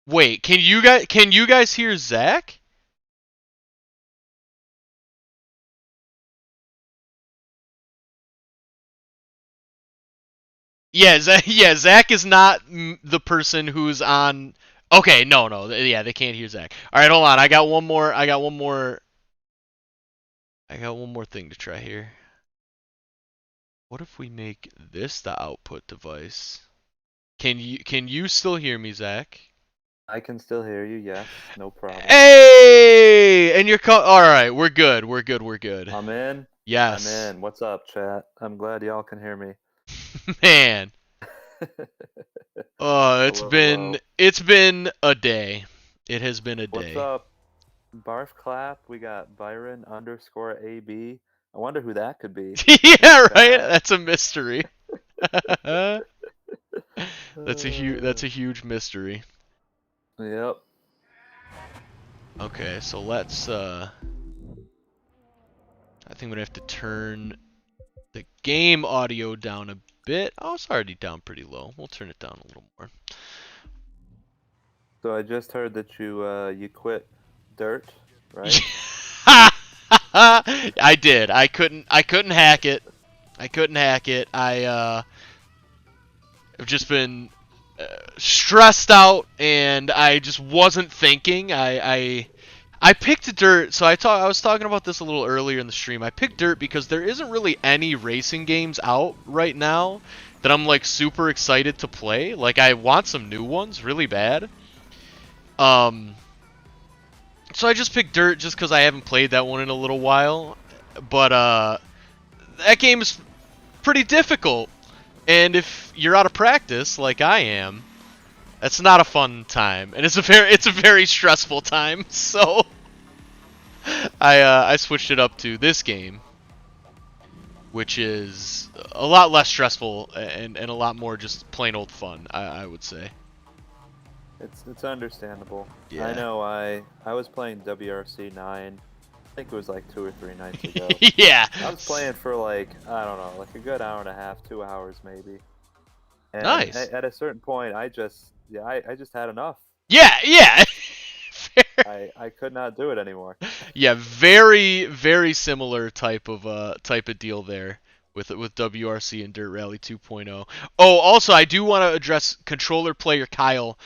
Wait, can you guys hear Zach? Yeah, Zach is not the person who's on. Okay, no, yeah, they can't hear Zach. All right, hold on. I got one more. I got one more thing to try here. What if we make this the output device? Can you still hear me, Zach? I can still hear you, yes, no problem. Hey, and you're all right. We're good. We're good. I'm in. Yes. I'm in. What's up, chat? I'm glad y'all can hear me. Man. Oh, Hello. it's been a day. It has been a day. What's up, Barf Clap? We got Byron _ AB. I wonder who that could be. Yeah, right. That's a mystery. That's a huge mystery. Yep. Okay, so let's I think I'm gonna have to turn the game audio down a bit. Oh, it's already down pretty low. We'll turn it down a little more. So I just heard that you quit Dirt, right? I did. I couldn't hack it. I've just been stressed out, and I just wasn't thinking. I picked Dirt, so I was talking about this a little earlier in the stream. I picked Dirt because there isn't really any racing games out right now that I'm like super excited to play. Like, I want some new ones really bad. So I just picked Dirt just because I haven't played that one in a little while. But that game is pretty difficult, and if you're out of practice like I am, that's not a fun time, and it's a very stressful time. So I switched it up to this game, which is a lot less stressful and a lot more just plain old fun, I would say. It's understandable. Yeah. I know. I was playing WRC 9. I think it was like 2 or 3 nights ago. Yeah. I was playing for like, I don't know, like a good hour and a half, 2 hours maybe. And Nice. at a certain point, I just had enough. Yeah. I could not do it anymore. Yeah, very similar type of deal there with WRC and Dirt Rally 2.0. Oh, also I do want to address controller player Kyle.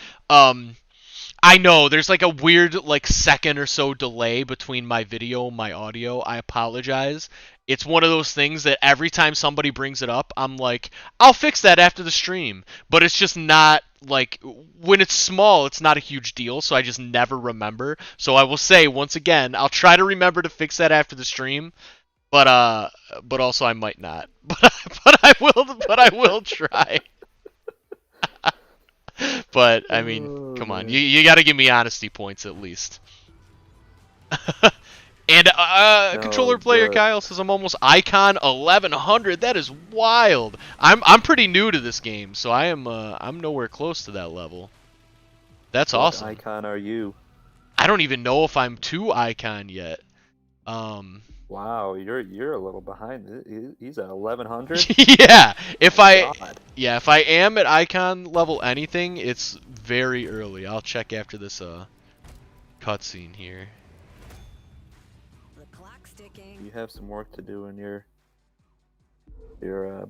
I know there's like a weird like second or so delay between my video and my audio. I apologize. It's one of those things that every time somebody brings it up, I'm like, I'll fix that after the stream. But it's just not, like, when it's small, it's not a huge deal, so I just never remember. So I will say, once again, I'll try to remember to fix that after the stream, but also I might not. But I will try. But, I mean, come on. You gotta give me honesty points at least. And controller player Kyle says I'm almost Icon 1100. That is wild. I'm pretty new to this game, so I'm nowhere close to that level. That's awesome. What Icon are you? I don't even know if I'm to Icon yet. Wow, you're a little behind. He's at 1100. Yeah. If God. if I am at Icon level anything, it's very early. I'll check after this cutscene here. You have some work to do in your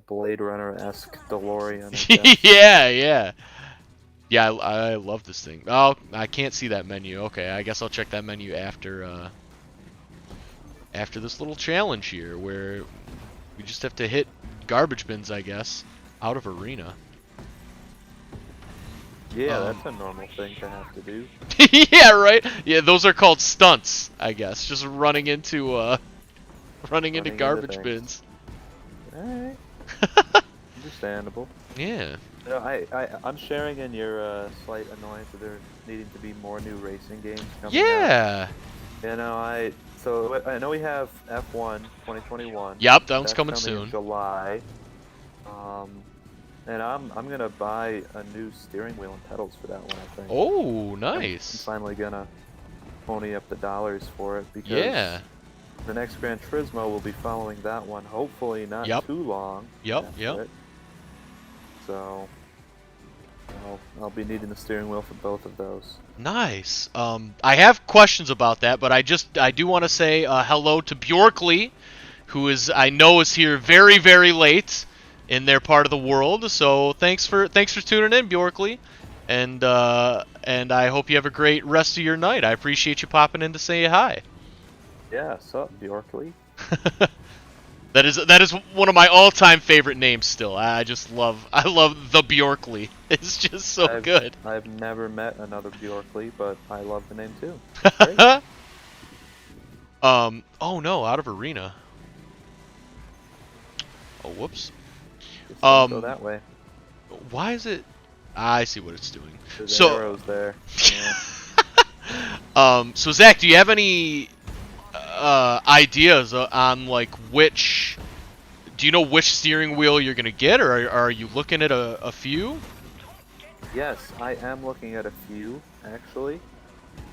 Blade Runner-esque DeLorean. Yeah, I love this thing. Oh, I can't see that menu. Okay, I guess I'll check that menu after this little challenge here, where we just have to hit garbage bins, I guess, out of arena. Yeah, that's a normal thing to have to do. Yeah, right? Yeah, those are called stunts, I guess. Just running into garbage bins. Alright. Understandable. Yeah. You know, I'm sharing in your slight annoyance that there needing to be more new racing games coming out. Yeah. You know, so I know we have F1 2021. Yep, that one's That's coming coming soon. in July. And I'm gonna buy a new steering wheel and pedals for that one. I think. Oh, I'm nice. finally gonna pony up the dollars for it because Yeah. the next Gran Turismo will be following that one. Hopefully not Yep. too long. Yep. After Yep. it. So I'll be needing the steering wheel for both of those. Nice. I have questions about that, but I do want to say hello to Bjorkley, who I know is here very, very late in their part of the world. So thanks for tuning in, Bjorkley, and I hope you have a great rest of your night. I appreciate you popping in to say hi. Yeah, sup, Bjorkley? That is one of my all-time favorite names. Still, I love the Bjorkley. It's just so good. I've never met another Bjorkley, but I love the name too. Oh no, out of arena. Oh, whoops. Just don't go that way. Why is it? I see what it's doing. There's So arrows there. Yeah. So Zach, do you have any ideas on like which? Do you know which steering wheel you're gonna get, or are you looking at a few? Yes, I am looking at a few actually.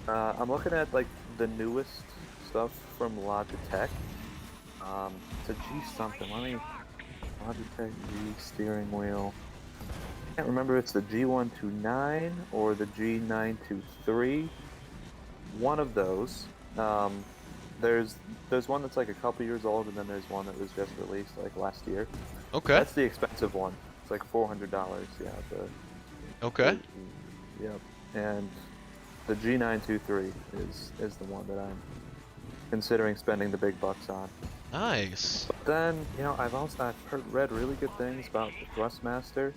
I'm looking at like the newest stuff from Logitech. It's a G something. Logitech G steering wheel. I can't remember if it's the G129 or the G923. One of those. There's one that's like a couple years old, and then there's one that was just released like last year. Okay. That's the expensive one. It's like $400. Yeah. Okay. Yep. And the G923 is the one that I'm considering spending the big bucks on. Nice. But then, you know, I've read really good things about the Thrustmaster.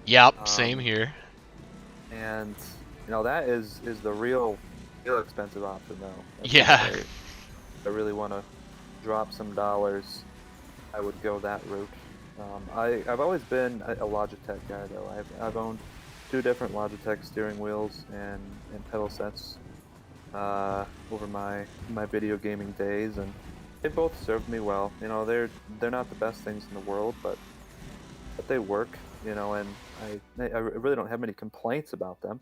Yep. Same here. And you know that is the real expensive option though. Yeah. If I really want to drop some dollars, I would go that route. I've always been a Logitech guy though. I've owned 2 different Logitech steering wheels and pedal sets over my video gaming days, and they both served me well. You know, they're not the best things in the world, but they work. You know, and I really don't have many complaints about them.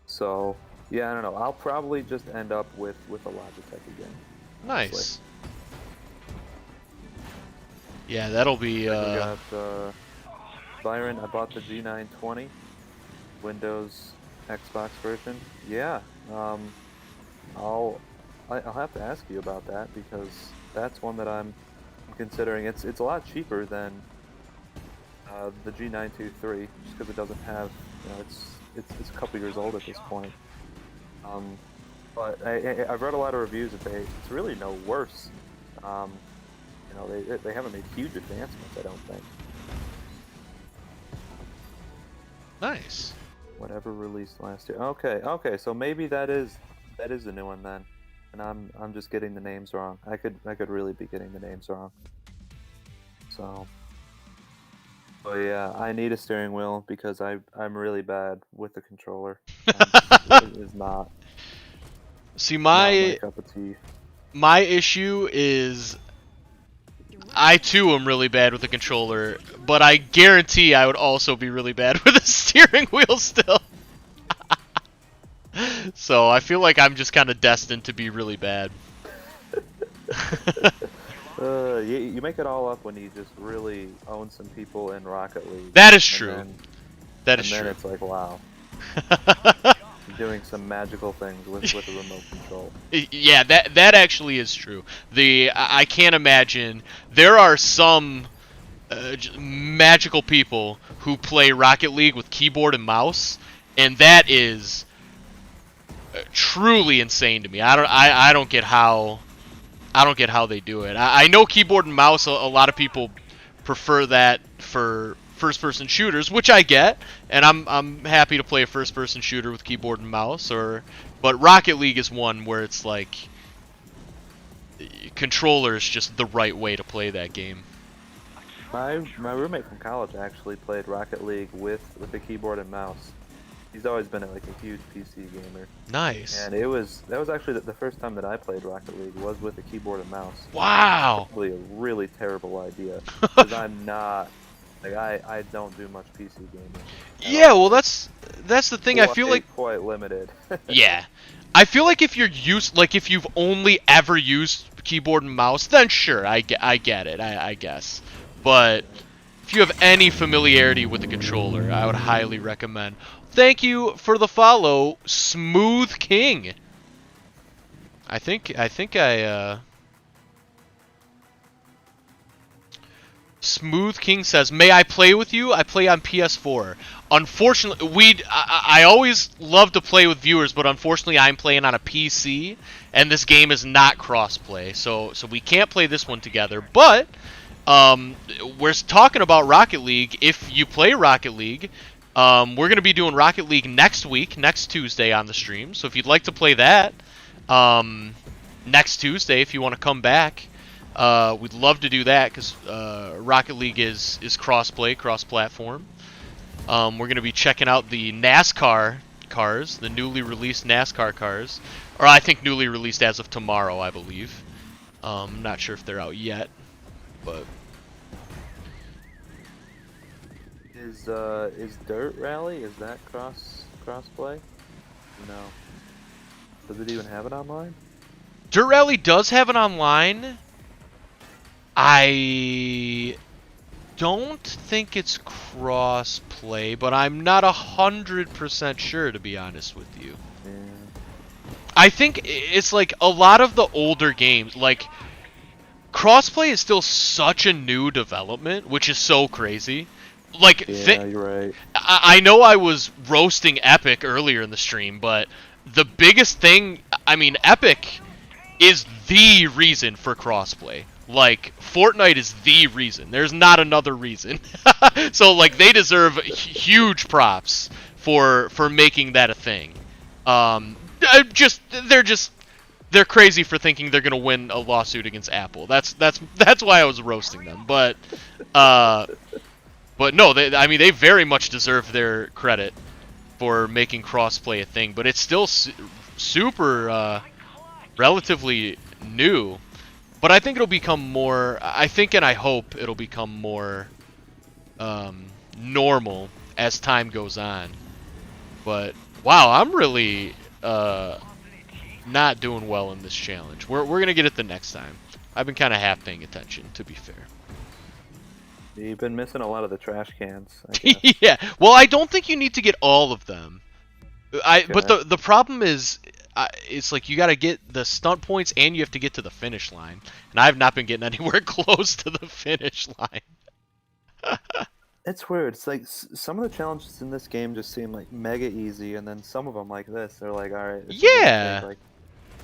So yeah, I don't know. I'll probably just end up with a Logitech again. Nice. Honestly. Yeah, that'll be. We got Byron. I bought the G920, Windows, Xbox version. Yeah. I'll have to ask you about that because that's one that I'm considering. It's a lot cheaper than the G923 just because it doesn't have. You know, it's a couple years old at this point. But I've read a lot of reviews that it's really no worse. You know, they haven't made huge advancements, I don't think. Nice. Whatever released last year. Okay, so maybe that is the new one then, and I'm just getting the names wrong. I could really be getting the names wrong. So. Oh yeah, I need a steering wheel because I'm really bad with the controller. It is not. See, not my cup of tea. My issue is I too am really bad with the controller, but I guarantee I would also be really bad with the steering wheel still. So I feel like I'm just kind of destined to be really bad. You make it all up when you just really own some people in Rocket League. That is true. That is true. And then it's like, wow. Doing some magical things with a remote control. Yeah, that actually is true. I can't imagine there are some magical people who play Rocket League with keyboard and mouse, and that is truly insane to me. I don't get how they do it. I know keyboard and mouse. A lot of people prefer that for first-person shooters, which I get, and I'm happy to play a first-person shooter with keyboard and mouse. But Rocket League is one where it's like controller is just the right way to play that game. My roommate from college actually played Rocket League with the keyboard and mouse. He's always been like a huge PC gamer. Nice. And that was actually the first time that I played Rocket League was with a keyboard and mouse. Wow. Probably a really terrible idea because I'm not like I don't do much PC gaming. Yeah, well that's the thing. I feel like quite limited. yeah. I feel like if if you've only ever used keyboard and mouse, then sure, I get it, I guess. But if you have any familiarity with the controller, I would highly recommend. Thank you for the follow, Smooth King. I think Smooth King says, "May I play with you? I play on PS4. Unfortunately, I always love to play with viewers, but unfortunately, I'm playing on a PC, and this game is not crossplay, so we can't play this one together. But we're talking about Rocket League. If you play Rocket League, we're gonna be doing Rocket League next week, next Tuesday on the stream. So if you'd like to play that, next Tuesday, if you want to come back." We'd love to do that because Rocket League is cross-play, cross-platform. We're going to be checking out the NASCAR cars, the newly released NASCAR cars. Or I think newly released as of tomorrow, I believe. I'm not sure if they're out yet, but... Is Dirt Rally, is that cross-play? No. Does it even have it online? Dirt Rally does have it online. I don't think it's cross-play, but I'm not 100% sure, to be honest with you. Yeah. I think it's like a lot of the older games, like cross-play is still such a new development, which is so crazy. Like, yeah, you're right. I know I was roasting Epic earlier in the stream, but the biggest thing, I mean, Epic is the reason for crossplay. Like, Fortnite is the reason. There's not another reason. So, like, they deserve huge props for making that a thing. They're crazy for thinking they're gonna win a lawsuit against Apple. That's why I was roasting them. But no, they very much deserve their credit for making crossplay a thing. But it's still super relatively new. But I think it'll become more. I think and I hope it'll become more normal as time goes on. But wow, I'm really not doing well in this challenge. We're gonna get it the next time. I've been kind of half paying attention, to be fair. You've been missing a lot of the trash cans. I guess. Yeah. Well, I don't think you need to get all of them. Okay. But the problem is. It's like you got to get the stunt points and you have to get to the finish line. And I have not been getting anywhere close to the finish line. It's weird. It's like some of the challenges in this game just seem like mega easy, and then some of them like this, they're like, all right, yeah, like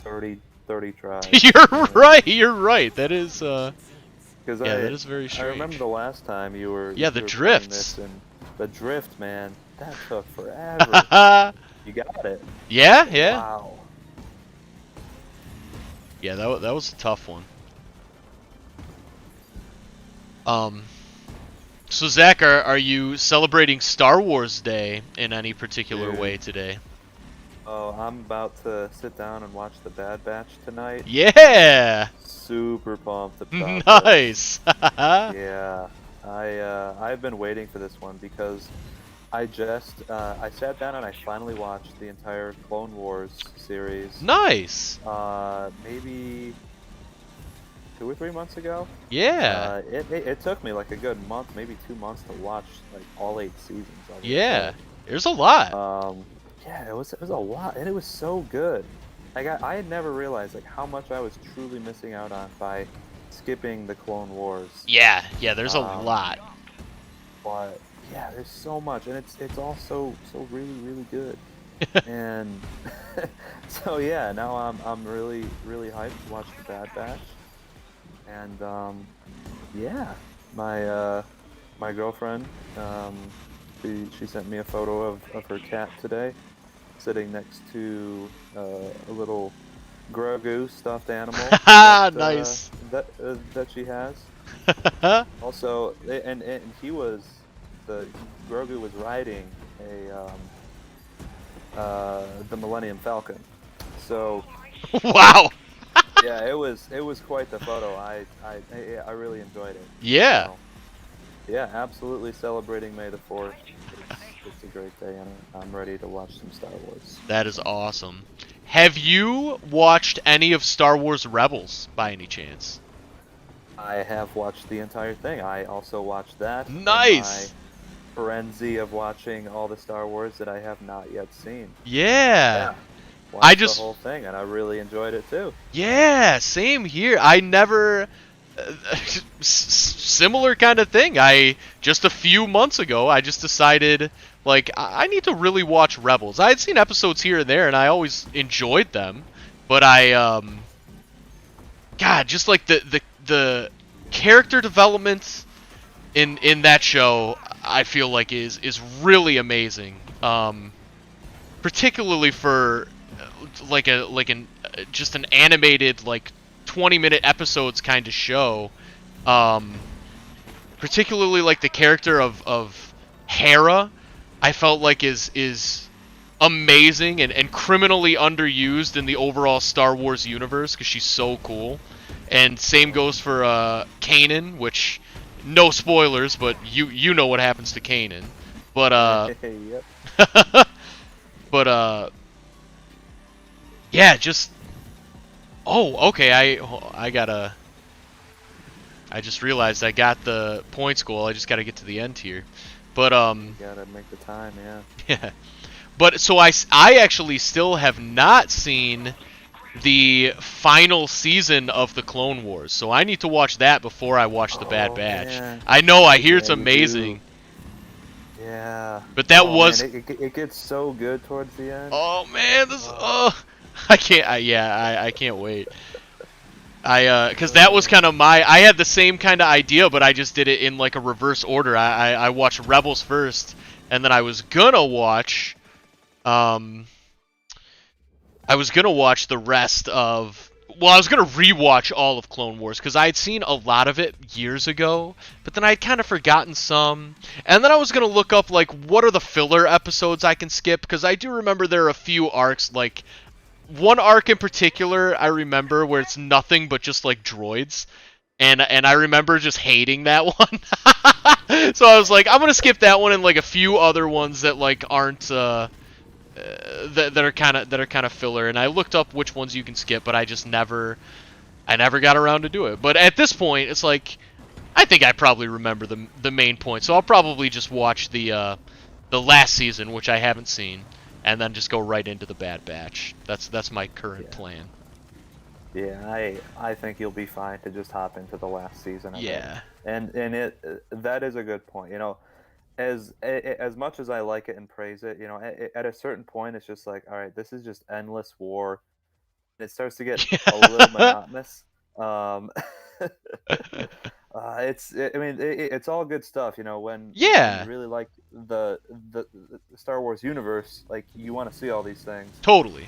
30 tries. You're right. That is that is very strange. I remember the last time you were the drifts. This, and the drift, man, that took forever. You got it. Yeah. Wow. Yeah, that was a tough one. So Zach, are you celebrating Star Wars Day in any particular way today? Oh, I'm about to sit down and watch The Bad Batch tonight. Yeah. Super pumped about nice. Yeah, I've been waiting for this one because I sat down and I finally watched the entire Clone Wars series. Nice. Maybe 2 or 3 months ago. Yeah. It took me like a good month, maybe 2 months to watch like all 8 seasons of it. Yeah. There's a lot. Yeah, it was a lot, and it was so good. Like I had never realized like how much I was truly missing out on by skipping the Clone Wars. Yeah. There's a lot. But yeah, there's so much, and it's all so really good. And so yeah, now I'm really hyped to watch The Bad Batch. And yeah, my girlfriend, she sent me a photo of her cat today, sitting next to a little Grogu stuffed animal. Nice. That she has. Also, and he was Grogu was riding the Millennium Falcon. So Wow. yeah, it was quite the photo. I really enjoyed it. Yeah. So, yeah, absolutely celebrating May the 4th. It's a great day, and I'm ready to watch some Star Wars. That is awesome. Have you watched any of Star Wars Rebels by any chance? I have watched the entire thing. I also watched that. Nice. In my frenzy of watching all the Star Wars that I have not yet seen. Yeah. Watched the whole thing, and I really enjoyed it too. Yeah, same here. I never similar kind of thing. I just a few months ago, I just decided like I need to really watch Rebels. I had seen episodes here and there, and I always enjoyed them, but God, just like the character development in that show, I feel like is really amazing. Particularly for just an animated like 20-minute episodes kind of show. Particularly like the character of Hera, I felt like is amazing and criminally underused in the overall Star Wars universe because she's so cool. And same goes for Kanan, which no spoilers, but you know what happens to Kanan. But Yep. but yeah, just okay, I just realized I got the points goal. I just got to get to the end here. But You gotta make the time, yeah. yeah. But so I actually still have not seen the final season of the Clone Wars. So I need to watch that before I watch the Bad Batch. Man. I know, I hear it's Yeah, you amazing. do. Yeah. But that was man, it gets so good towards the end. Oh man, this I can't I can't wait. Cuz that was kind of I had the same kind of idea, but I just did it in like a reverse order. I watched Rebels first, and then I was gonna watch the rest of I was gonna rewatch all of Clone Wars because I had seen a lot of it years ago, but then I'd kind of forgotten some. And then I was gonna look up like what are the filler episodes I can skip because I do remember there are a few arcs, like one arc in particular I remember where it's nothing but just like droids, and I remember just hating that one. So I was like, I'm gonna skip that one and like a few other ones that like aren't that are kind of filler, and I looked up which ones you can skip, but I never got around to do it. But at this point, it's like I think I probably remember the main point, so I'll probably just watch the last season, which I haven't seen, and then just go right into the Bad Batch. That's my current plan. Yeah, I think you'll be fine to just hop into the last season. Yeah, and that is a good point. You know, as much as I like it and praise it, you know, at a certain point, it's just like, all right, this is just endless war. It starts to get a little monotonous. It's all good stuff, you know. When you really like the Star Wars universe, like you want to see all these things. Totally.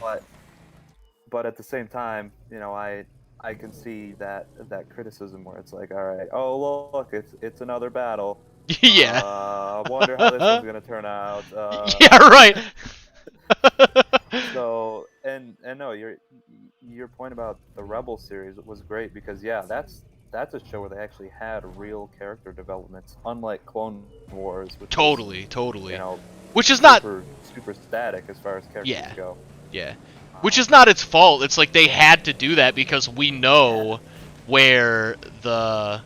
But at the same time, you know, I can see that criticism where it's like, all right, oh look, it's another battle. Yeah. I wonder how this one's gonna turn out. Yeah, right. So and no, your point about the Rebel series was great because yeah, that's a show where they actually had real character developments, unlike Clone Wars. Which totally. You know, which is not super static as far as characters go. Yeah. Which is not its fault. It's like they had to do that because we know where those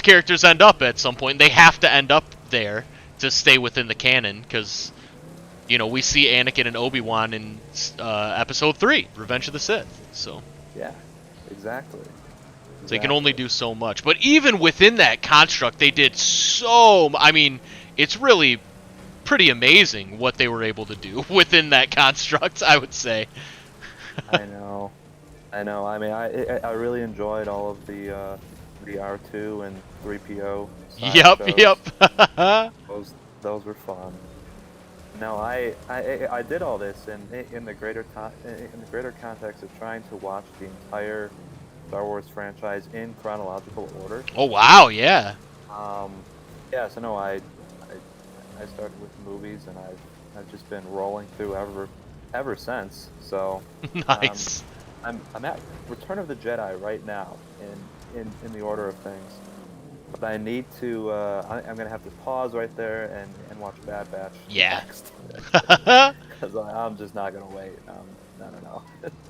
characters end up at some point. They have to end up there to stay within the canon because, you know, we see Anakin and Obi-Wan in Episode 3, Revenge of the Sith. So yeah, exactly. They can only do so much. But even within that construct, they did so... I mean, it's really pretty amazing what they were able to do within that construct, I would say. I know. I mean, I really enjoyed all of the R2 and 3PO. Yep. Those were fun. No, I did all this in the greater context of trying to watch the entire Star Wars franchise in chronological order. Oh wow, yeah. Yeah, so no, I started with the movies, and I've just been rolling through ever since. So Nice. I'm at Return of the Jedi right now in the order of things. But I need to. I'm gonna have to pause right there and watch Bad Batch Yeah. next, because I'm just not gonna wait. I don't know.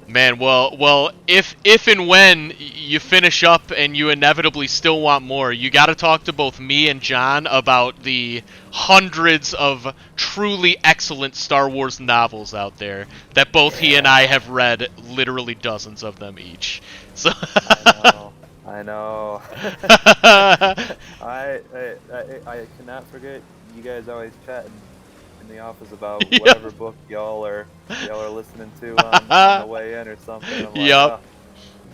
Man, well, if and when you finish up and you inevitably still want more, you got to talk to both me and John about the hundreds of truly excellent Star Wars novels out there that both he and I have read, literally dozens of them each. So I know. I cannot forget you guys always chatting in the office about Yep. whatever book y'all are listening to on the way in or something. I'm like, Yep. "Oh,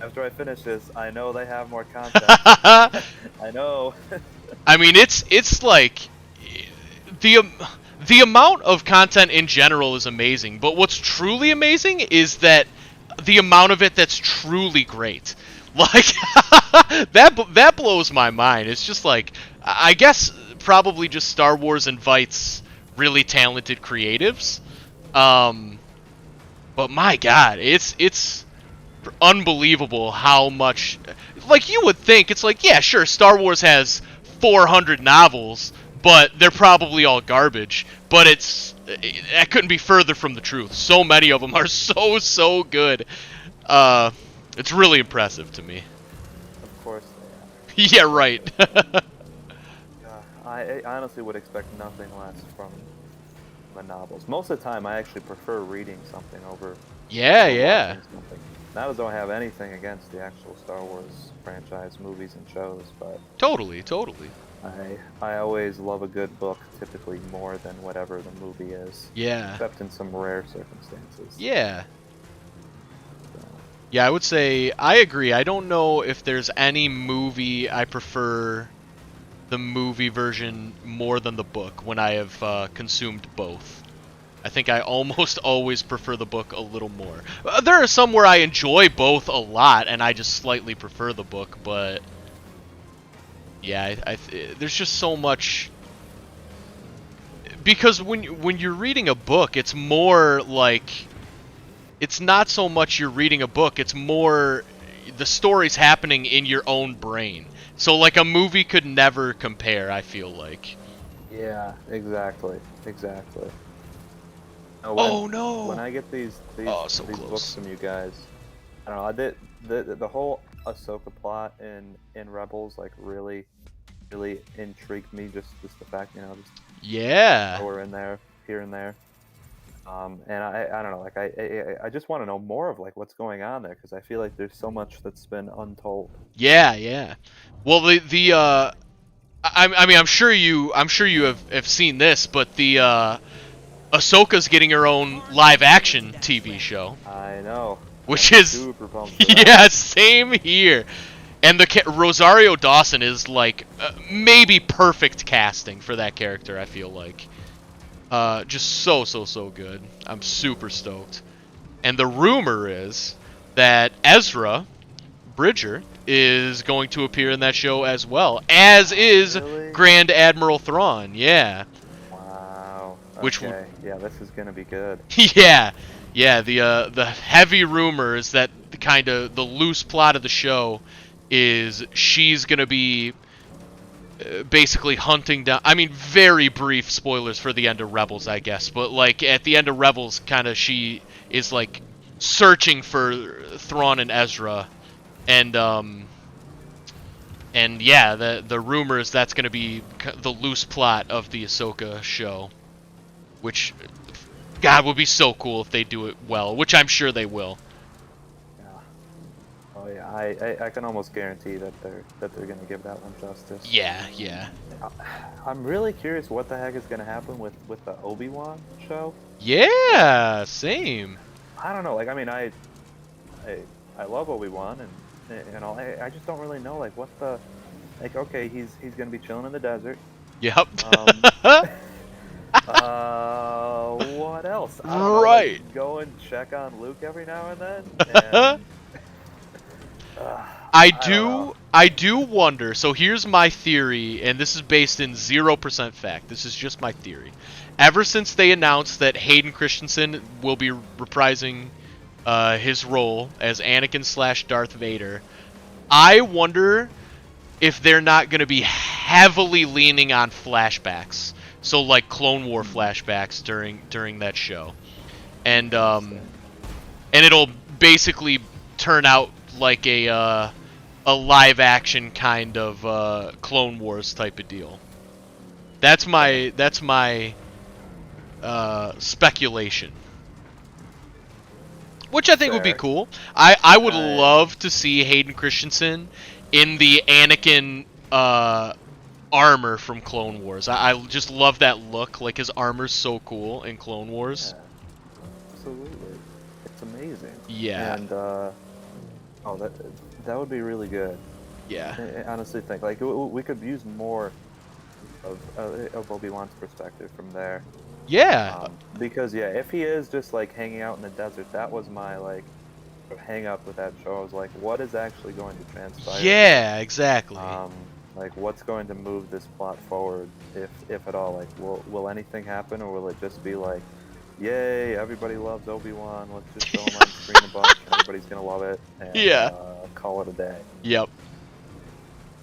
after I finish this, I know they have more content." I know. I mean, it's like the amount of content in general is amazing, but what's truly amazing is that the amount of it that's truly great. Like that blows my mind. It's just like, I guess probably just Star Wars invites really talented creatives. But my God, it's unbelievable how much, like, you would think it's like, yeah, sure, Star Wars has 400 novels, but they're probably all garbage. But that couldn't be further from the truth. So many of them are so good. It's really impressive to me. Of course Yeah, right. they are. I honestly would expect nothing less from the novels. Most of the time, I actually prefer reading something over Yeah. watching something. Now, I don't have anything against the actual Star Wars franchise, movies and shows, but Totally. I always love a good book, typically more than whatever the movie is. Yeah. Except in some rare circumstances. Yeah. So, Yeah, I would say I agree. I don't know if there's any movie I prefer the movie version more than the book when I have consumed both. I think I almost always prefer the book a little more. There are some where I enjoy both a lot and I just slightly prefer the book, but yeah, there's just so much, because when you're reading a book, it's more like, it's not so much you're reading a book, it's more the story's happening in your own brain. So like a movie could never compare, I feel like. yeah, exactly. Oh no! When I get these So these close. books from you guys, I don't know. I did the whole Ahsoka plot in Rebels, like, really intrigued me. Just the fact, just Yeah. we're in there, here and there. And I don't know, like, I just want to know more of, like, what's going on there, because I feel like there's so much that's been untold. Yeah. Well, I mean, I'm sure you have seen this, but the Ahsoka's getting her own live action TV show, I know. which I'm is super pumped for that. yeah, same here. And Rosario Dawson is like maybe perfect casting for that character. I feel like just so good. I'm super stoked. And the rumor is that Ezra Bridger is going to appear in that show as well, as is Really? Grand Admiral Thrawn. Yeah. Wow. Which Okay. Yeah, this is gonna be good. Yeah. The heavy rumor is that the loose plot of the show is she's gonna be basically hunting down. I mean, very brief spoilers for the end of Rebels, I guess, but like at the end of Rebels, she is like searching for Thrawn and Ezra, and yeah, the rumor is that's gonna be the loose plot of the Ahsoka show, which, God, would be so cool if they do it well, which I'm sure they will. Yeah. Oh yeah. I can almost guarantee that they're gonna give that one justice. Yeah. I'm really curious what the heck is gonna happen with the Obi-Wan show. Yeah, same. I don't know. Like, I mean, I love Obi-Wan, and all. I just don't really know, like, what the, like, okay, he's gonna be chilling in the desert. Yep. What else? I don't know, Right. like, go and check on Luke every now and then. And I do wonder. So here's my theory, and this is based in 0% fact. This is just my theory. Ever since they announced that Hayden Christensen will be reprising his role as Anakin / Darth Vader, I wonder if they're not going to be heavily leaning on flashbacks. So like Clone War flashbacks during that show, and it'll basically turn out like a live action kind of Clone Wars type of deal. That's my speculation, which I think would be cool. I would love to see Hayden Christensen in the Anakin armor from Clone Wars. I just love that look. Like, his armor's so cool in Clone Wars. Yeah, absolutely. It's amazing. Yeah. And that would be really good. Yeah. I honestly think like we could use more of Obi-Wan's perspective from there. Yeah. Because if he is just like hanging out in the desert, that was my like hang up with that show. I was like, what is actually going to transpire? Yeah, exactly. Like, what's going to move this plot forward, if at all? Like, will anything happen, or will it just be like, yay, everybody loves Obi-Wan, let's just show him on screen a bunch, and everybody's gonna love it, and call it a day. Yep.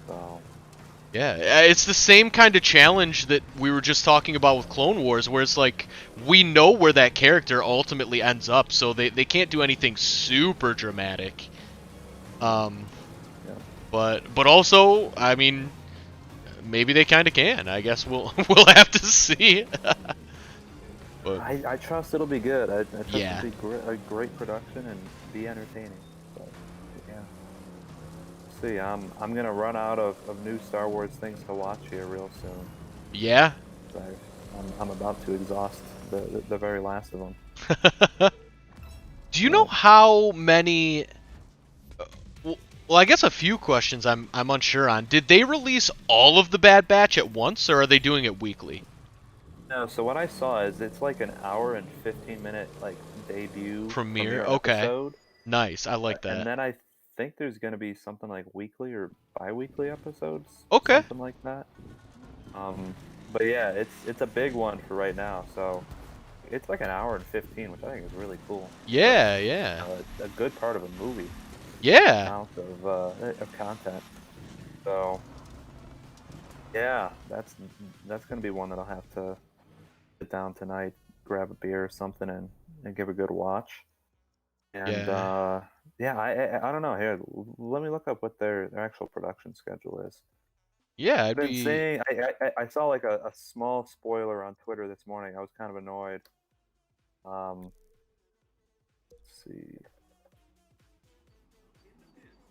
So. Yeah, it's the same kind of challenge that we were just talking about with Clone Wars, where it's like, we know where that character ultimately ends up, so they can't do anything super dramatic. But also, I mean, maybe they kind of can. I guess we'll have to see. But I trust it'll be good. I trust Yeah. it'll be a great production and be entertaining. But yeah. See, I'm gonna run out of new Star Wars things to watch here real soon. yeah. I'm about to exhaust the very last of them. Do you know how many? Well, I guess a few questions I'm unsure on. Did they release all of the Bad Batch at once, or are they doing it weekly? No, so what I saw is it's like an hour and 15-minute like debut Premiere? Okay. episode. Nice, I like that. And then I think there's gonna be something like weekly or bi-weekly episodes. Okay. Something like that. But yeah, it's a big one for right now. So it's like an hour and 15, which I think is really cool. Yeah, yeah. A good part of a movie. Yeah. Amount of content. So yeah, that's gonna be one that I'll have to sit down tonight, grab a beer or something, and give a good watch. And I don't know. Here, let me look up what their actual production schedule is. Yeah, I've been seeing. I saw like a small spoiler on Twitter this morning. I was kind of annoyed. Let's see.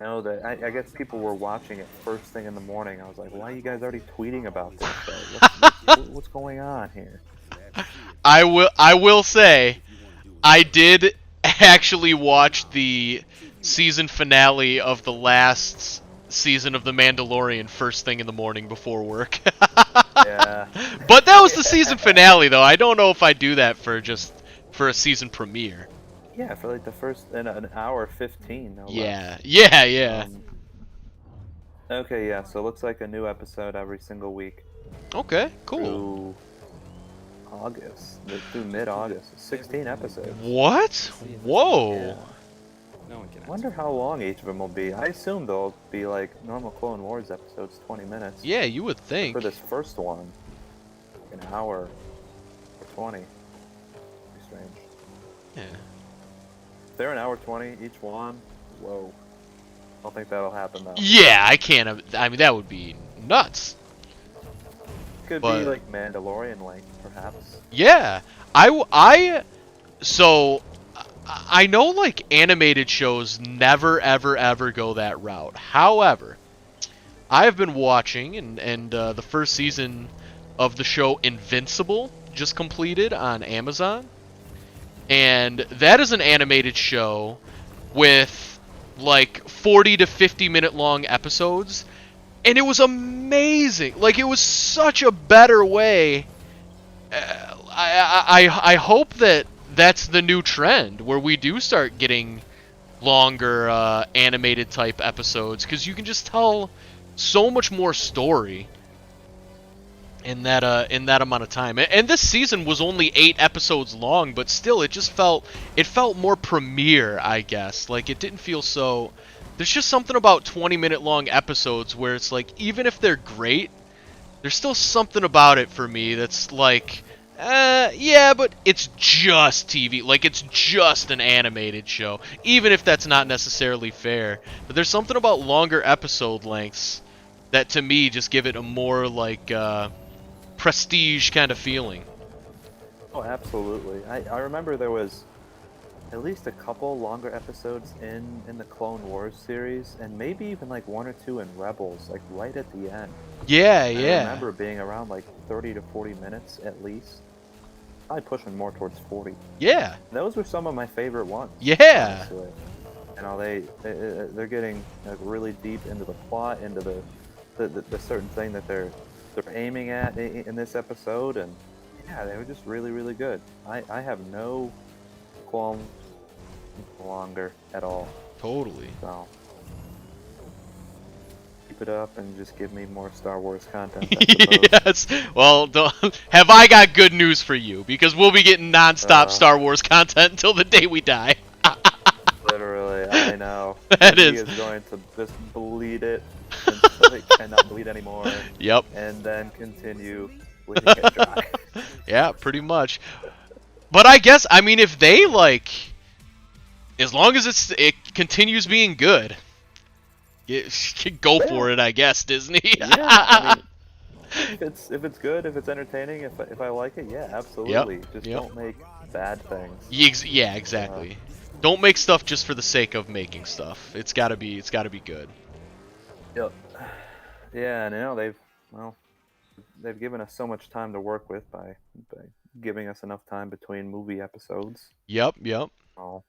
I know that I guess people were watching it first thing in the morning. I was like, why are you guys already tweeting about this? What's going on here? I will say, I did actually watch the season finale of the last season of The Mandalorian first thing in the morning before work. Yeah. But that was the season finale, though. I don't know if I do that for a season premiere. Yeah, for like the first in an hour 15. No Yeah, less. yeah. Okay, yeah. So it looks like a new episode every single week. Okay, cool. Through August, through mid-August, 16 episodes. What? Whoa. Yeah. I wonder how long each of them will be. I assume they'll be like normal Clone Wars episodes, 20 minutes. Yeah, you would think. For this first one, an hour or 20. Pretty strange. Yeah. If they're an hour 20 each one, whoa. I don't think that'll happen though. Yeah, I can't. I mean, that would be nuts. Could be like Mandalorian length, perhaps. Yeah, so I know like animated shows never ever go that route. However, I have been watching and the first season of the show Invincible just completed on Amazon, and that is an animated show with like 40 to 50 minute long episodes. And it was amazing. Like, it was such a better way. I hope that that's the new trend, where we do start getting longer animated type episodes, because you can just tell so much more story in that amount of time. And this season was only 8 episodes long, but still it felt more premiere, I guess. Like, it didn't feel so. There's just something about 20-minute long episodes where it's like, even if they're great, there's still something about it for me that's like, yeah, but it's just TV. Like, it's just an animated show, even if that's not necessarily fair. But there's something about longer episode lengths that, to me, just give it a more, like, prestige kind of feeling. Oh, absolutely. I remember there was at least a couple longer episodes in the Clone Wars series, and maybe even like 1 or 2 in Rebels, like right at the end. Yeah, I yeah. remember being around like 30 to 40 minutes at least. Probably pushing more towards 40. Yeah. Those were some of my favorite ones. Yeah. Honestly. You know, they're getting like really deep into the plot, into the certain thing that they're aiming at in this episode, and yeah, they were just really, really good. I have no qualm longer at all. Totally. So keep it up and just give me more Star Wars content. I suppose. Yes. Well, have I got good news for you? Because we'll be getting non-stop Star Wars content until the day we die. Literally, I know. That He is going to just bleed it until it cannot bleed anymore. Yep. And then continue bleeding it dry. Yeah, pretty much. But I guess, I mean, if they, like, as long as it continues being good, go for it, I guess, Disney. Yeah, I mean, if it's good, if it's entertaining, if I like it, yeah, absolutely. Just don't make bad things. Yeah, exactly. Don't make stuff just for the sake of making stuff. It's gotta be good. Yep. Yeah, and you know they've given us so much time to work with by giving us enough time between movie episodes. Yep. Oh,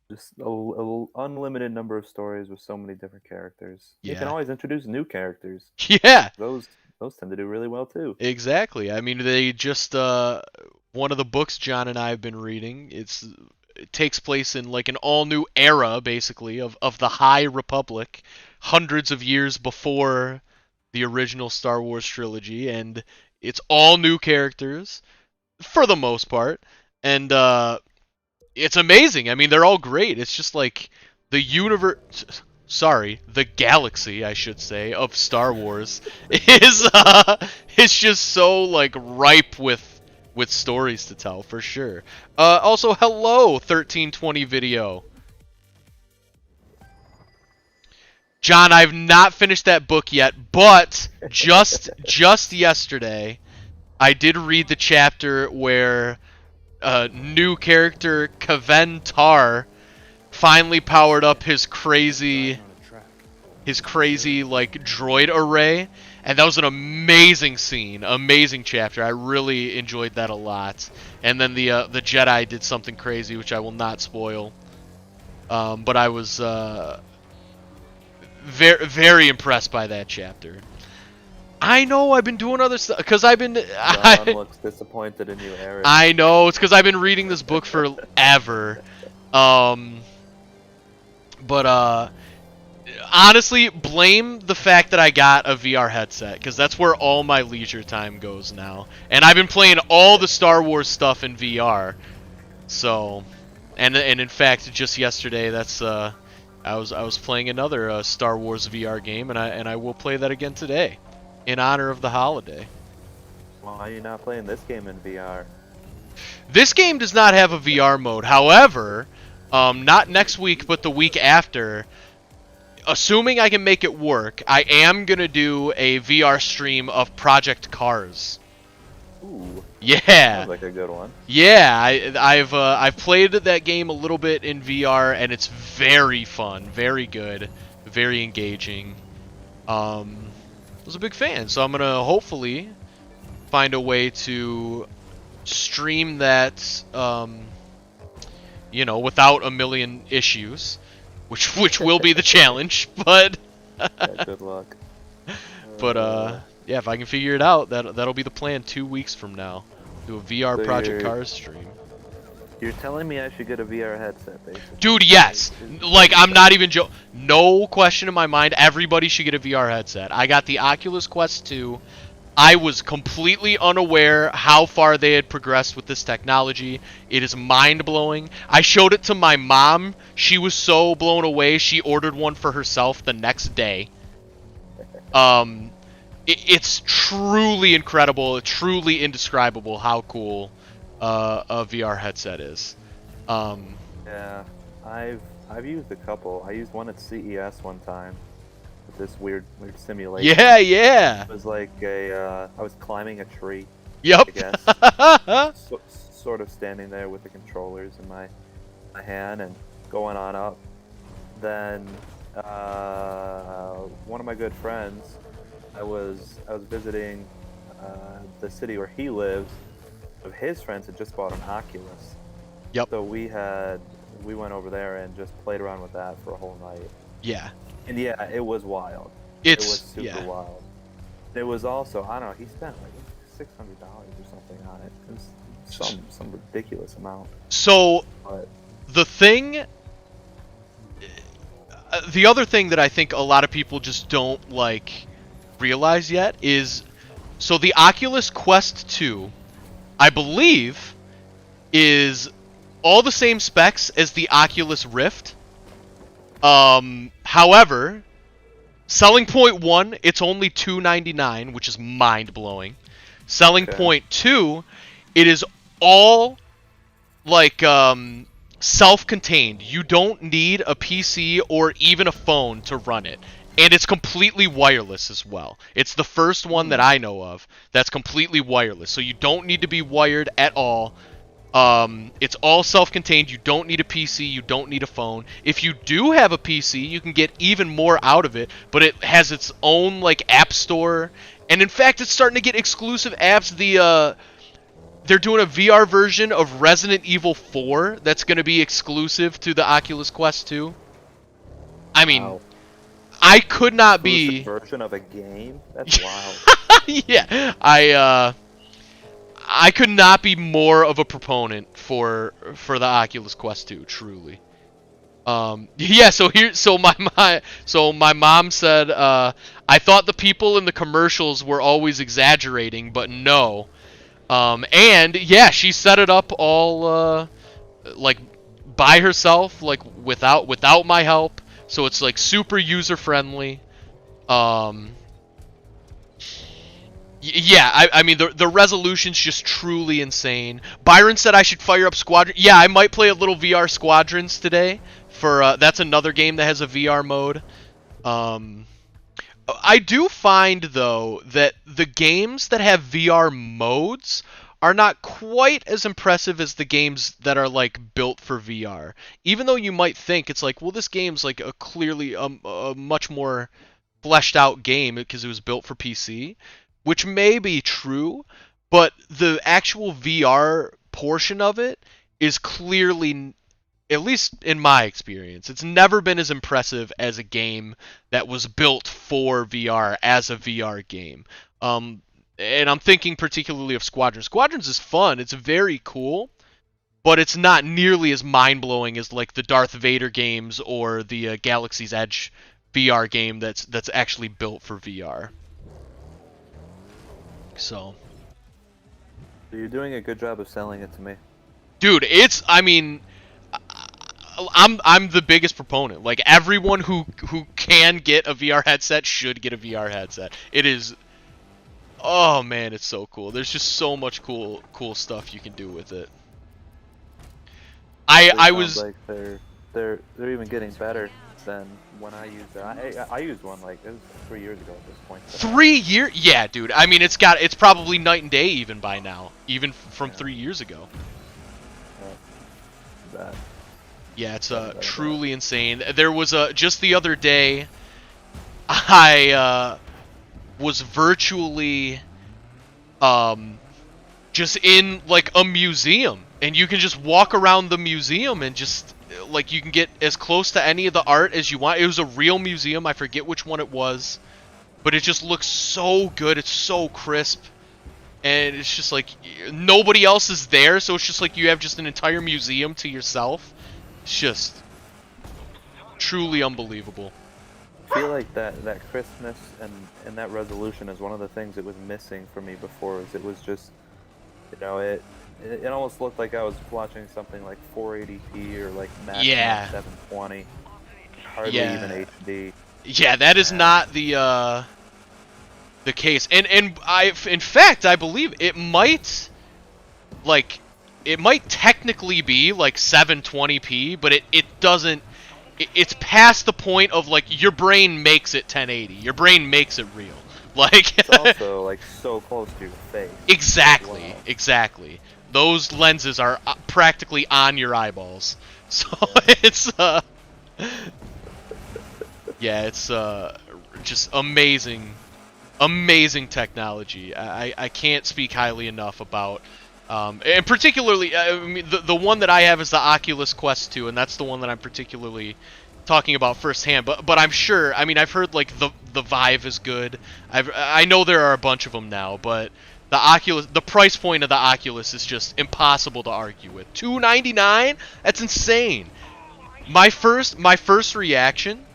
just a unlimited number of stories with so many different characters. Yeah. You can always introduce new characters. Yeah. Those tend to do really well too. Exactly. I mean, they just one of the books John and I have been reading. It takes place in like an all-new era, basically, of the High Republic, hundreds of years before the original Star Wars trilogy, and it's all new characters for the most part, and it's amazing. I mean, they're all great. It's just like the the galaxy, I should say, of Star Wars is it's just so like ripe with stories to tell, for sure. Also, hello, 1320 video. John, I've not finished that book yet, but just yesterday, I did read the chapter where new character Kaven Tar finally powered up his crazy like droid array, and that was an amazing scene, amazing chapter. I really enjoyed that a lot. And then the Jedi did something crazy, which I will not spoil. But I was very, very impressed by that chapter. I know, I've been doing other stuff, because I've been... John looks disappointed in you, Eric. I know, it's because I've been reading this book forever. Honestly, blame the fact that I got a VR headset, because that's where all my leisure time goes now. And I've been playing all the Star Wars stuff in VR. So, and in fact, just yesterday, that's I was playing another Star Wars VR game, and I will play that again today, in honor of the holiday. Why are you not playing this game in VR? This game does not have a VR mode. However, not next week, but the week after, assuming I can make it work, I am gonna do a VR stream of Project Cars. Ooh. Yeah. Sounds like a good one. Yeah, I've played that game a little bit in VR, and it's very fun, very good, very engaging. I was a big fan, so I'm gonna hopefully find a way to stream that, you know, without a million issues, which will be the challenge, but Yeah, good luck. but yeah, if I can figure it out, that'll be the plan 2 weeks from now. Do a VR So Project Cars stream. You're telling me I should get a VR headset, basically. Dude, yes. Like, I'm not even joking. No question in my mind. Everybody should get a VR headset. I got the Oculus Quest 2. I was completely unaware how far they had progressed with this technology. It is mind-blowing. I showed it to my mom. She was so blown away, she ordered one for herself the next day. It's truly incredible, truly indescribable how cool a VR headset is. Yeah, I've used a couple. I used one at CES one time with this weird simulation. Yeah. It was like I was climbing a tree. Yep. I guess. Sort of standing there with the controllers in my hand and going on up. Then one of my good friends, I was visiting the city where he lives. His friends had just bought an Oculus. Yep. So we went over there and just played around with that for a whole night. Yeah. And yeah, it was wild. It was super wild. It was also, I don't know, he spent like $600 or something on it. It was some ridiculous amount. So But the other thing that I think a lot of people just don't realize yet is, so the Oculus Quest 2, I believe, is all the same specs as the Oculus Rift. However, selling point 1, it's only $299, which is mind-blowing. Selling point 2, it is all self-contained. You don't need a PC or even a phone to run it. And it's completely wireless as well. It's the first one that I know of that's completely wireless. So you don't need to be wired at all. It's all self-contained. You don't need a PC. You don't need a phone. If you do have a PC, you can get even more out of it. But it has its own app store. And in fact, it's starting to get exclusive apps. They're doing a VR version of Resident Evil 4 that's going to be exclusive to the Oculus Quest 2. I mean, wow. I could not be version of a game. That's wild. Yeah, I could not be more of a proponent for the Oculus Quest 2. Truly. Yeah. So my mom said, I thought the people in the commercials were always exaggerating, but no. And yeah, she set it up all by herself, without my help. So it's super user friendly. Yeah, I mean the resolution's just truly insane. Byron said I should fire up Squadron. Yeah, I might play a little VR Squadrons today. For that's another game that has a VR mode. I do find though that the games that have VR modes are not quite as impressive as the games that are built for VR. Even though you might think it's well, this game's a clearly a much more fleshed out game because it was built for PC, which may be true, but the actual VR portion of it is clearly, at least in my experience, it's never been as impressive as a game that was built for VR as a VR game. And I'm thinking particularly of Squadrons. Squadrons is fun. It's very cool, but it's not nearly as mind-blowing as the Darth Vader games or the Galaxy's Edge VR game that's actually built for VR. So you're doing a good job of selling it to me. Dude, I'm the biggest proponent. Everyone who can get a VR headset should get a VR headset. It is, oh man, it's so cool. There's just so much cool stuff you can do with it. I was they're even getting better than when I used it. I used one it was 3 years ago at this point. 3 years? Yeah, dude. I mean, it's probably night and day even by now, even from 3 years ago. Yeah, it's truly insane. There was just the other day, I was virtually just in a museum, and you can just walk around the museum and just you can get as close to any of the art as you want. It was a real museum. I forget which one it was, but it just looks so good. It's so crisp. and it's just like nobody else is there, so it's just like you have just an entire museum to yourself. It's just truly unbelievable. I feel like that crispness and that resolution is one of the things that was missing for me before. Is it was just, you know, it almost looked like I was watching something like 480p or like maximum 720, hardly even HD. Yeah, that is not the case. And in fact, I believe it might technically be like 720p, but it doesn't. It's past the point of like your brain makes it 1080. Your brain makes it real. Like it's also like so close to your face. Exactly, wow. exactly. Those lenses are practically on your eyeballs. So it's yeah, it's just amazing technology. I can't speak highly enough about and particularly I mean, the one that I have is the Oculus Quest 2, and that's the one that I'm particularly talking about firsthand. But I'm sure, I mean, I've heard like the Vive is good. I know there are a bunch of them now, but the Oculus, the price point of the Oculus is just impossible to argue with. $299? That's insane. My first reaction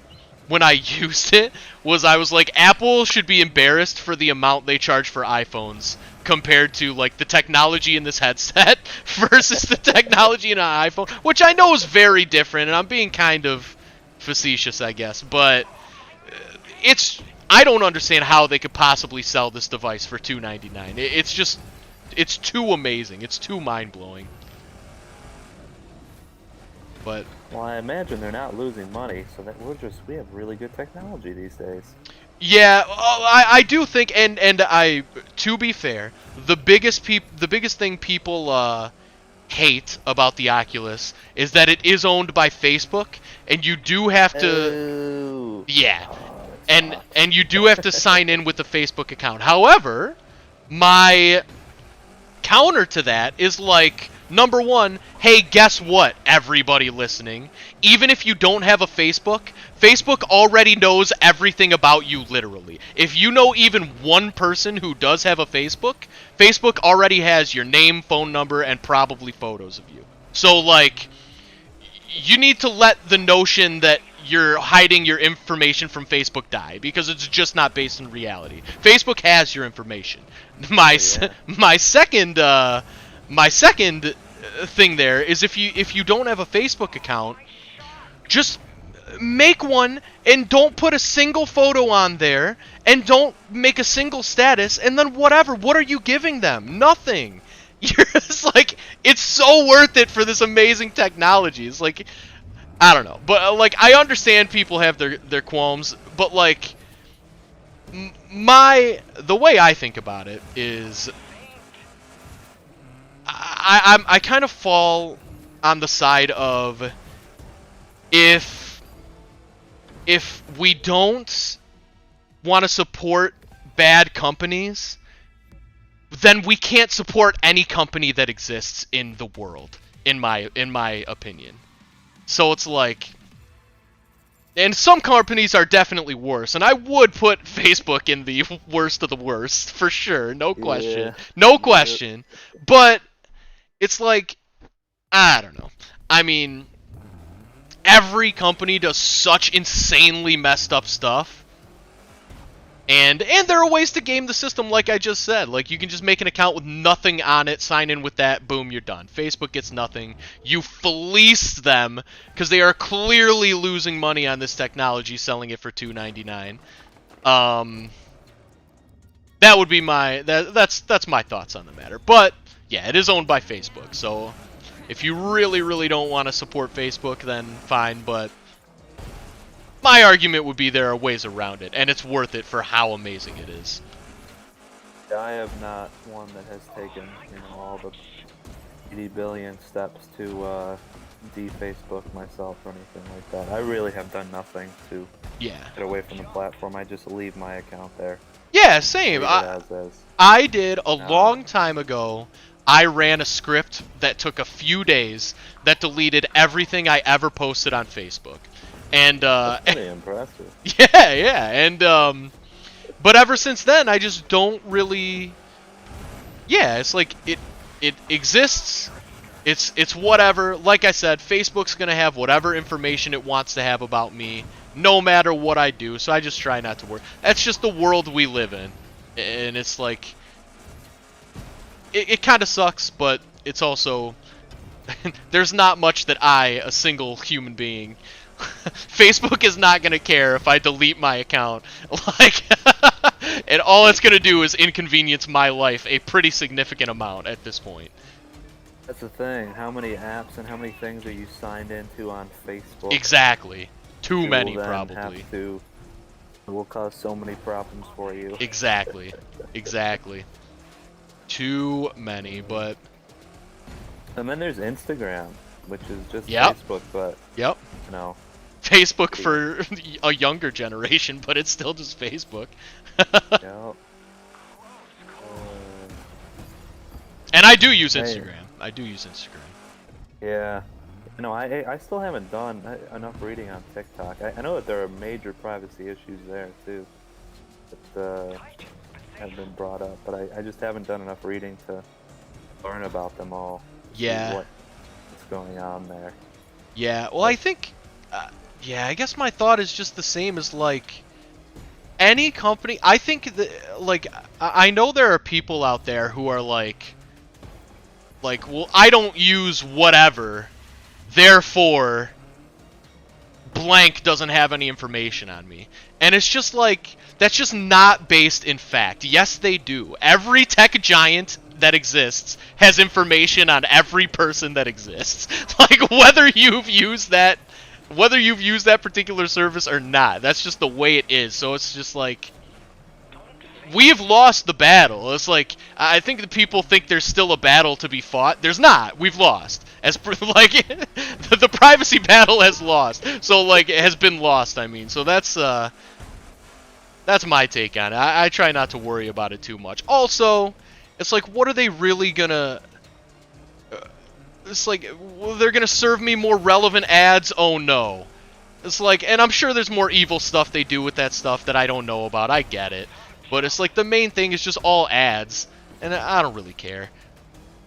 when I used it was I was like, Apple should be embarrassed for the amount they charge for iPhones compared to like the technology in this headset versus the technology in an iPhone, which I know is very different, and I'm being kind of facetious, I guess, but I don't understand how they could possibly sell this device for $299. It's too amazing. It's too mind-blowing. But well, I imagine they're not losing money, so that we have really good technology these days. Yeah, I do think, and I, to be fair, the biggest thing people hate about the Oculus is that it is owned by Facebook, and you do have to, and you do have to sign in with a Facebook account. However, my counter to that is like, number one, hey, guess what, everybody listening? Even if you don't have a Facebook, Facebook already knows everything about you, literally. If you know even one person who does have a Facebook, Facebook already has your name, phone number, and probably photos of you. So, like, you need to let the notion that you're hiding your information from Facebook die, because it's just not based in reality. Facebook has your information. My second thing there is if you don't have a Facebook account, just make one and don't put a single photo on there and don't make a single status, and then whatever. What are you giving them? Nothing. You're just like, it's so worth it for this amazing technology. It's like, I don't know, but like, I understand people have their qualms, but like, the way I think about it is, I kind of fall on the side of, if we don't want to support bad companies, then we can't support any company that exists in the world, in my opinion. So it's like, and some companies are definitely worse, and I would put Facebook in the worst of the worst, for sure, no question. No question. But it's like, I don't know. I mean, every company does such insanely messed up stuff. And there are ways to game the system, like I just said. Like, you can just make an account with nothing on it, sign in with that, boom, you're done. Facebook gets nothing. You fleece them, because they are clearly losing money on this technology, selling it for $299. That would be that's my thoughts on the matter. But, yeah, it is owned by Facebook, so if you really, really don't want to support Facebook, then fine, but my argument would be there are ways around it, and it's worth it for how amazing it is. I have not one that has taken, all the 80 billion steps to de-Facebook myself or anything like that. I really have done nothing to get away from the platform. I just leave my account there. Yeah, same. I did a long time ago. I ran a script that took a few days that deleted everything I ever posted on Facebook. And that's pretty impressive. Yeah, and but ever since then, I just don't really. Yeah, it's like it exists. It's whatever. Like I said, Facebook's gonna have whatever information it wants to have about me, no matter what I do. So I just try not to worry. That's just the world we live in, and it's like it kind of sucks, but it's also there's not much that I, a single human being, Facebook is not gonna care if I delete my account. Like, and all it's gonna do is inconvenience my life a pretty significant amount at this point. That's the thing. How many apps and how many things are you signed into on Facebook? Exactly. Too You many, will then probably. have to, it will cause so many problems for you. Exactly. Exactly. Too many, but... And then there's Instagram, which is just Yep. Facebook, but, Yep. you know. Facebook for a younger generation, but it's still just Facebook. Yeah. And I do use Hey. Instagram. I do use Instagram. Yeah. No, I still haven't done enough reading on TikTok. I know that there are major privacy issues there, too, that have been brought up, but I just haven't done enough reading to learn about them all. Yeah. What's going on there. Yeah, well, I think... yeah, I guess my thought is just the same as, like... Any company... I think that, like... I know there are people out there who are like... well, I don't use whatever, therefore... blank doesn't have any information on me. And it's just like... That's just not based in fact. Yes, they do. Every tech giant that exists has information on every person that exists. Like, whether you've used that particular service or not, that's just the way it is. So it's just like, we've lost the battle. It's like, I think the people think there's still a battle to be fought. There's not. We've lost. Like, the privacy battle has lost. So, like, it has been lost, I mean. So that's my take on it. I try not to worry about it too much. Also, it's like, what are they really gonna... It's like, well, they're gonna serve me more relevant ads? Oh no. It's like, and I'm sure there's more evil stuff they do with that stuff that I don't know about. I get it. But it's like, the main thing is just all ads. And I don't really care.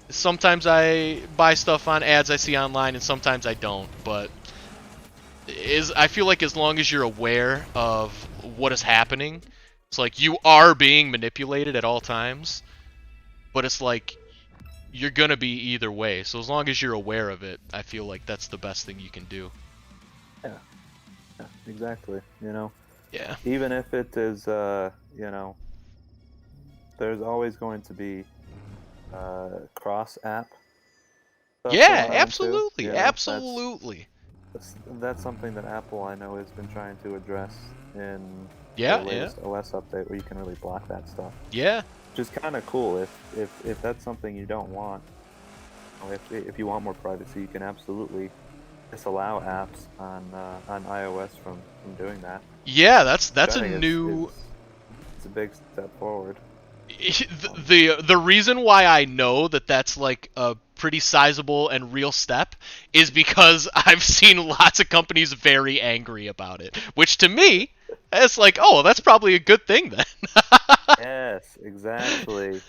Sometimes I buy stuff on ads I see online, and sometimes I don't. But I feel like as long as you're aware of what is happening, it's like you are being manipulated at all times. But it's like, you're gonna be either way. So as long as you're aware of it, I feel like that's the best thing you can do. Yeah, exactly. You know, Yeah. even if it is, you know, there's always going to be cross app stuff Yeah, going on, too. absolutely, You know, absolutely. That's something that Apple, I know, has been trying to address in Yeah, the latest OS update, where you can really block that stuff. Yeah. Which is kind of cool. If that's something you don't want, or if you want more privacy, you can absolutely disallow apps on iOS from doing that. Yeah, that's Which I a think new... It's a big step forward. The reason why I know that that's like a pretty sizable and real step is because I've seen lots of companies very angry about it, which to me, it's like, oh, that's probably a good thing then. Yes, exactly.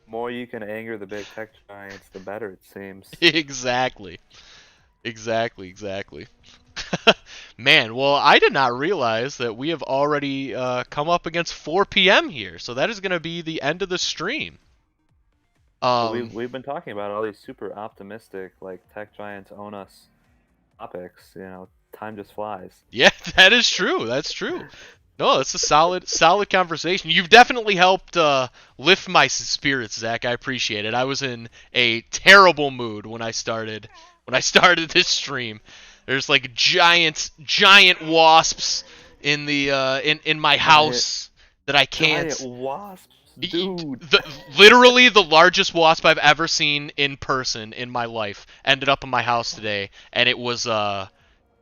More you can anger the big tech giants, the better it seems. Exactly. Exactly. Man, well, I did not realize that we have already come up against 4 p.m. here, so that is going to be the end of the stream. We've been talking about all these super optimistic, like, tech giants own us topics. You know, time just flies. Yeah, that is true. That's true. No, it's a solid conversation. You've definitely helped lift my spirits, Zach. I appreciate it. I was in a terrible mood when I started this stream. There's like giant wasps in the in my house that I can't. Giant wasps, dude. Literally the largest wasp I've ever seen in person in my life ended up in my house today, and it was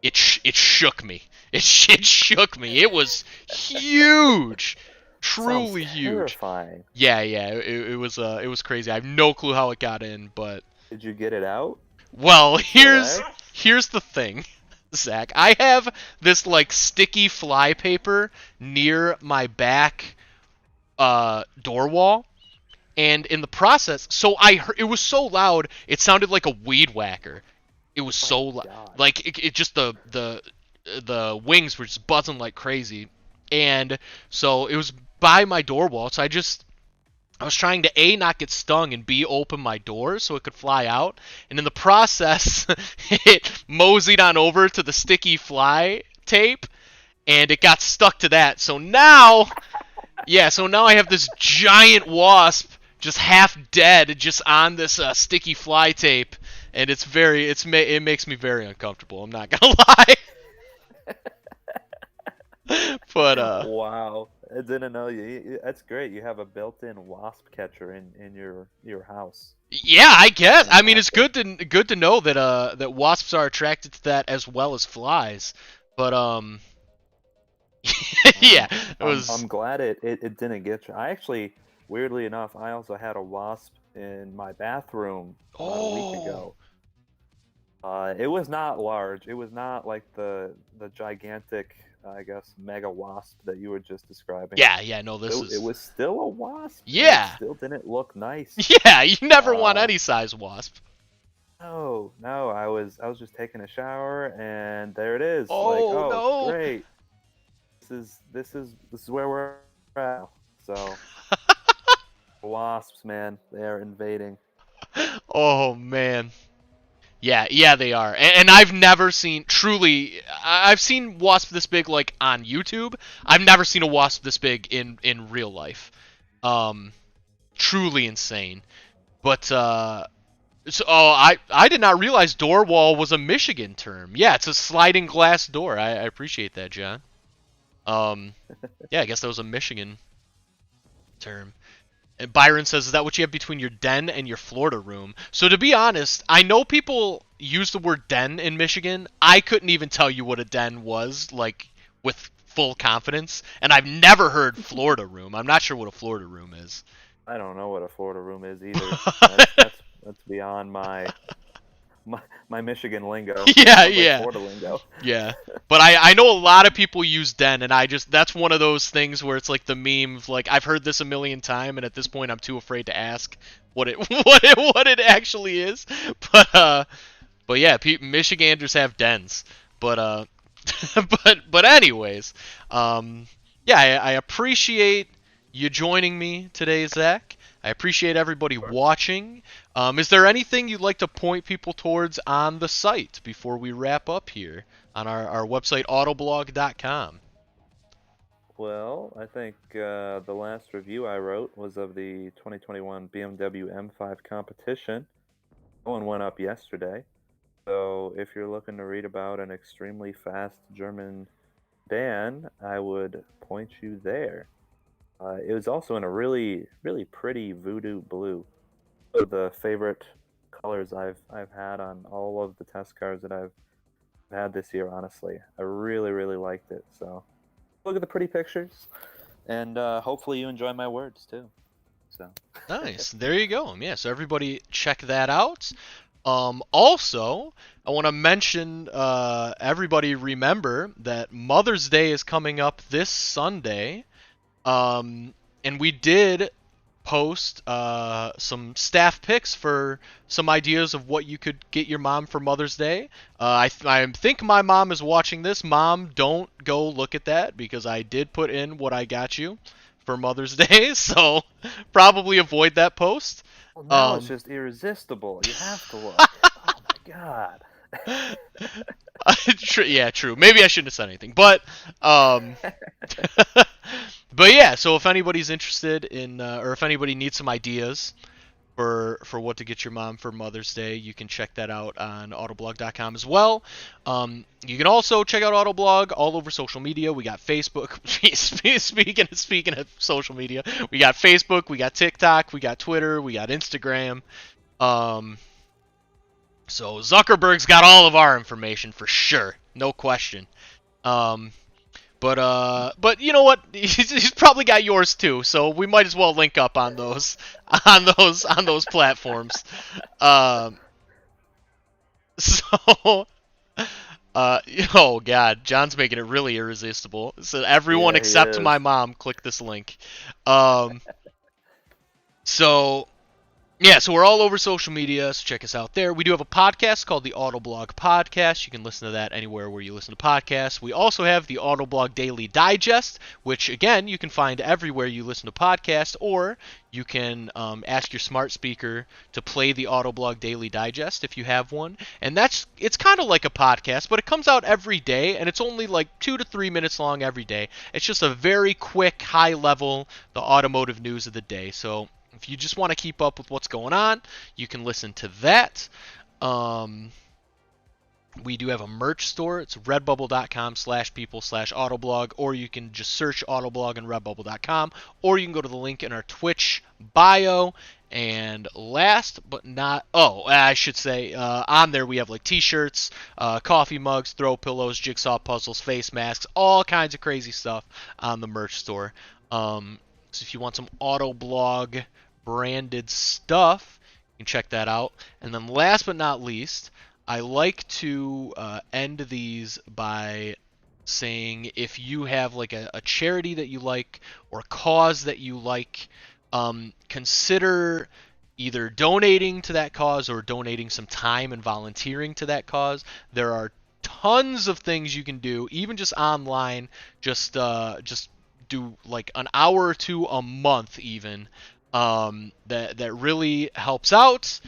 it shook me. It shook me. It was huge. Truly Sounds huge. terrifying. Yeah. It was crazy. I have no clue how it got in, but Did you get it out? well, here's the thing, Zach. I have this like sticky fly paper near my back door wall, And in the process, so I heard, it was so loud, it sounded like a weed whacker. It was so loud, like it just the wings were just buzzing like crazy, and so it was by my door wall. So I was trying to A, not get stung, and B, open my door so it could fly out. And in the process, it moseyed on over to the sticky fly tape, and it got stuck to that. So now, so now I have this giant wasp just half dead just on this sticky fly tape, and it makes me very uncomfortable. I'm not gonna lie. But Wow, I didn't know that's great. You have a built-in wasp catcher in your house. yeah, I guess. I mean, it's good to know that that wasps are attracted to that as well as flies. But yeah, it was. I'm glad it didn't get you. I actually, weirdly enough, I also had a wasp in my bathroom about a week ago. It was not large. It was not like the gigantic, I guess, mega wasp that you were just describing. Yeah, no, It was still a wasp. Yeah. It still didn't look nice. Yeah, you never want any size wasp. No, I was just taking a shower and there it is. Oh, no. Great. This is where we're at. So wasps, man, they are invading. Oh man. Yeah, they are. And I've never seen, truly, I've seen wasp this big, like, on YouTube. I've never seen a wasp this big in real life. Truly insane. But, I did not realize door wall was a Michigan term. Yeah, it's a sliding glass door. I appreciate that, John. Yeah, I guess that was a Michigan term. And Byron says, is that what you have between your den and your Florida room? So to be honest, I know people use the word den in Michigan. I couldn't even tell you what a den was, like, with full confidence. And I've never heard Florida room. I'm not sure what a Florida room is. I don't know what a Florida room is either. That's beyond my Michigan lingo. Yeah. Florida lingo. Yeah. But I know a lot of people use den, and that's one of those things where it's like the meme of, like, I've heard this a million times, and at this point I'm too afraid to ask what it actually is. But yeah, Michiganders have dens. But but anyways, yeah, I appreciate you joining me today, Zach. I appreciate everybody watching. Is there anything you'd like to point people towards on the site before we wrap up here on our website, autoblog.com? Well, I think the last review I wrote was of the 2021 BMW M5 competition. That one went up yesterday. So if you're looking to read about an extremely fast German sedan, I would point you there. It was also in a really, really pretty voodoo blue. One of the favorite colors I've had on all of the test cars that I've had this year, honestly. I really, really liked it. So look at the pretty pictures, and hopefully you enjoy my words too. So nice. There you go. Yeah, so everybody check that out. Also, I want to mention, everybody remember that Mother's Day is coming up this Sunday. And we did post some staff picks for some ideas of what you could get your mom for Mother's Day. I think my mom is watching this. Mom, don't go look at that, because I did put in what I got you for Mother's Day, so probably avoid that post. Well, now it's just irresistible. You have to look. Oh my god. Yeah, true. Maybe I shouldn't have said anything, but but yeah. So if anybody's interested in, or if anybody needs some ideas for what to get your mom for Mother's Day, you can check that out on autoblog.com as well. You can also check out Autoblog all over social media. We got Facebook. Speaking of social media, we got Facebook, we got TikTok, we got Twitter, we got Instagram. So Zuckerberg's got all of our information for sure, no question. But you know what? He's probably got yours too, so we might as well link up on those platforms. Oh god, John's making it really irresistible. So everyone except my mom, click this link. So yeah, so we're all over social media, so check us out there. We do have a podcast called the Autoblog Podcast. You can listen to that anywhere where you listen to podcasts. We also have the Autoblog Daily Digest, which, again, you can find everywhere you listen to podcasts, or you can ask your smart speaker to play the Autoblog Daily Digest if you have one. And it's kind of like a podcast, but it comes out every day, and it's only like 2 to 3 minutes long every day. It's just a very quick, high-level, the automotive news of the day. So if you just want to keep up with what's going on, you can listen to that. We do have a merch store. It's redbubble.com/people/autoblog, or you can just search Autoblog on redbubble.com, or you can go to the link in our Twitch bio. And last but not, I should say, on there we have like t-shirts, coffee mugs, throw pillows, jigsaw puzzles, face masks, all kinds of crazy stuff on the merch store. So if you want some Autoblog branded stuff, you can check that out. And then last but not least, I like to end these by saying if you have like a charity that you like or a cause that you like, consider either donating to that cause or donating some time and volunteering to that cause. There are tons of things you can do, even just online, just do like an hour or two a month even, that really helps out.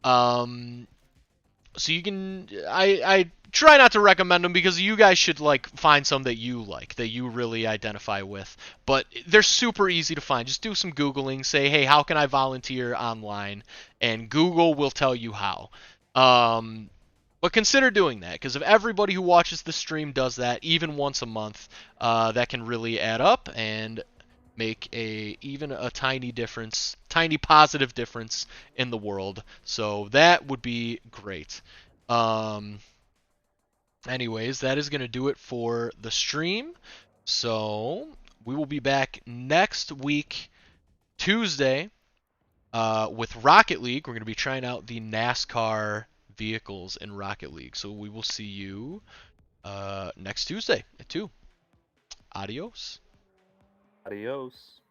So you can, I try not to recommend them because you guys should like find some that you like, that you really identify with, but they're super easy to find. Just do some Googling, say, hey, how can I volunteer online? And Google will tell you how. But consider doing that, because if everybody who watches the stream does that even once a month, that can really add up and make even a tiny difference, tiny positive difference in the world. So that would be great. Anyways, that is going to do it for the stream. So we will be back next week, Tuesday, with Rocket League. We're going to be trying out the NASCAR vehicles in Rocket League. So we will see you next Tuesday at 2. Adios. Adios.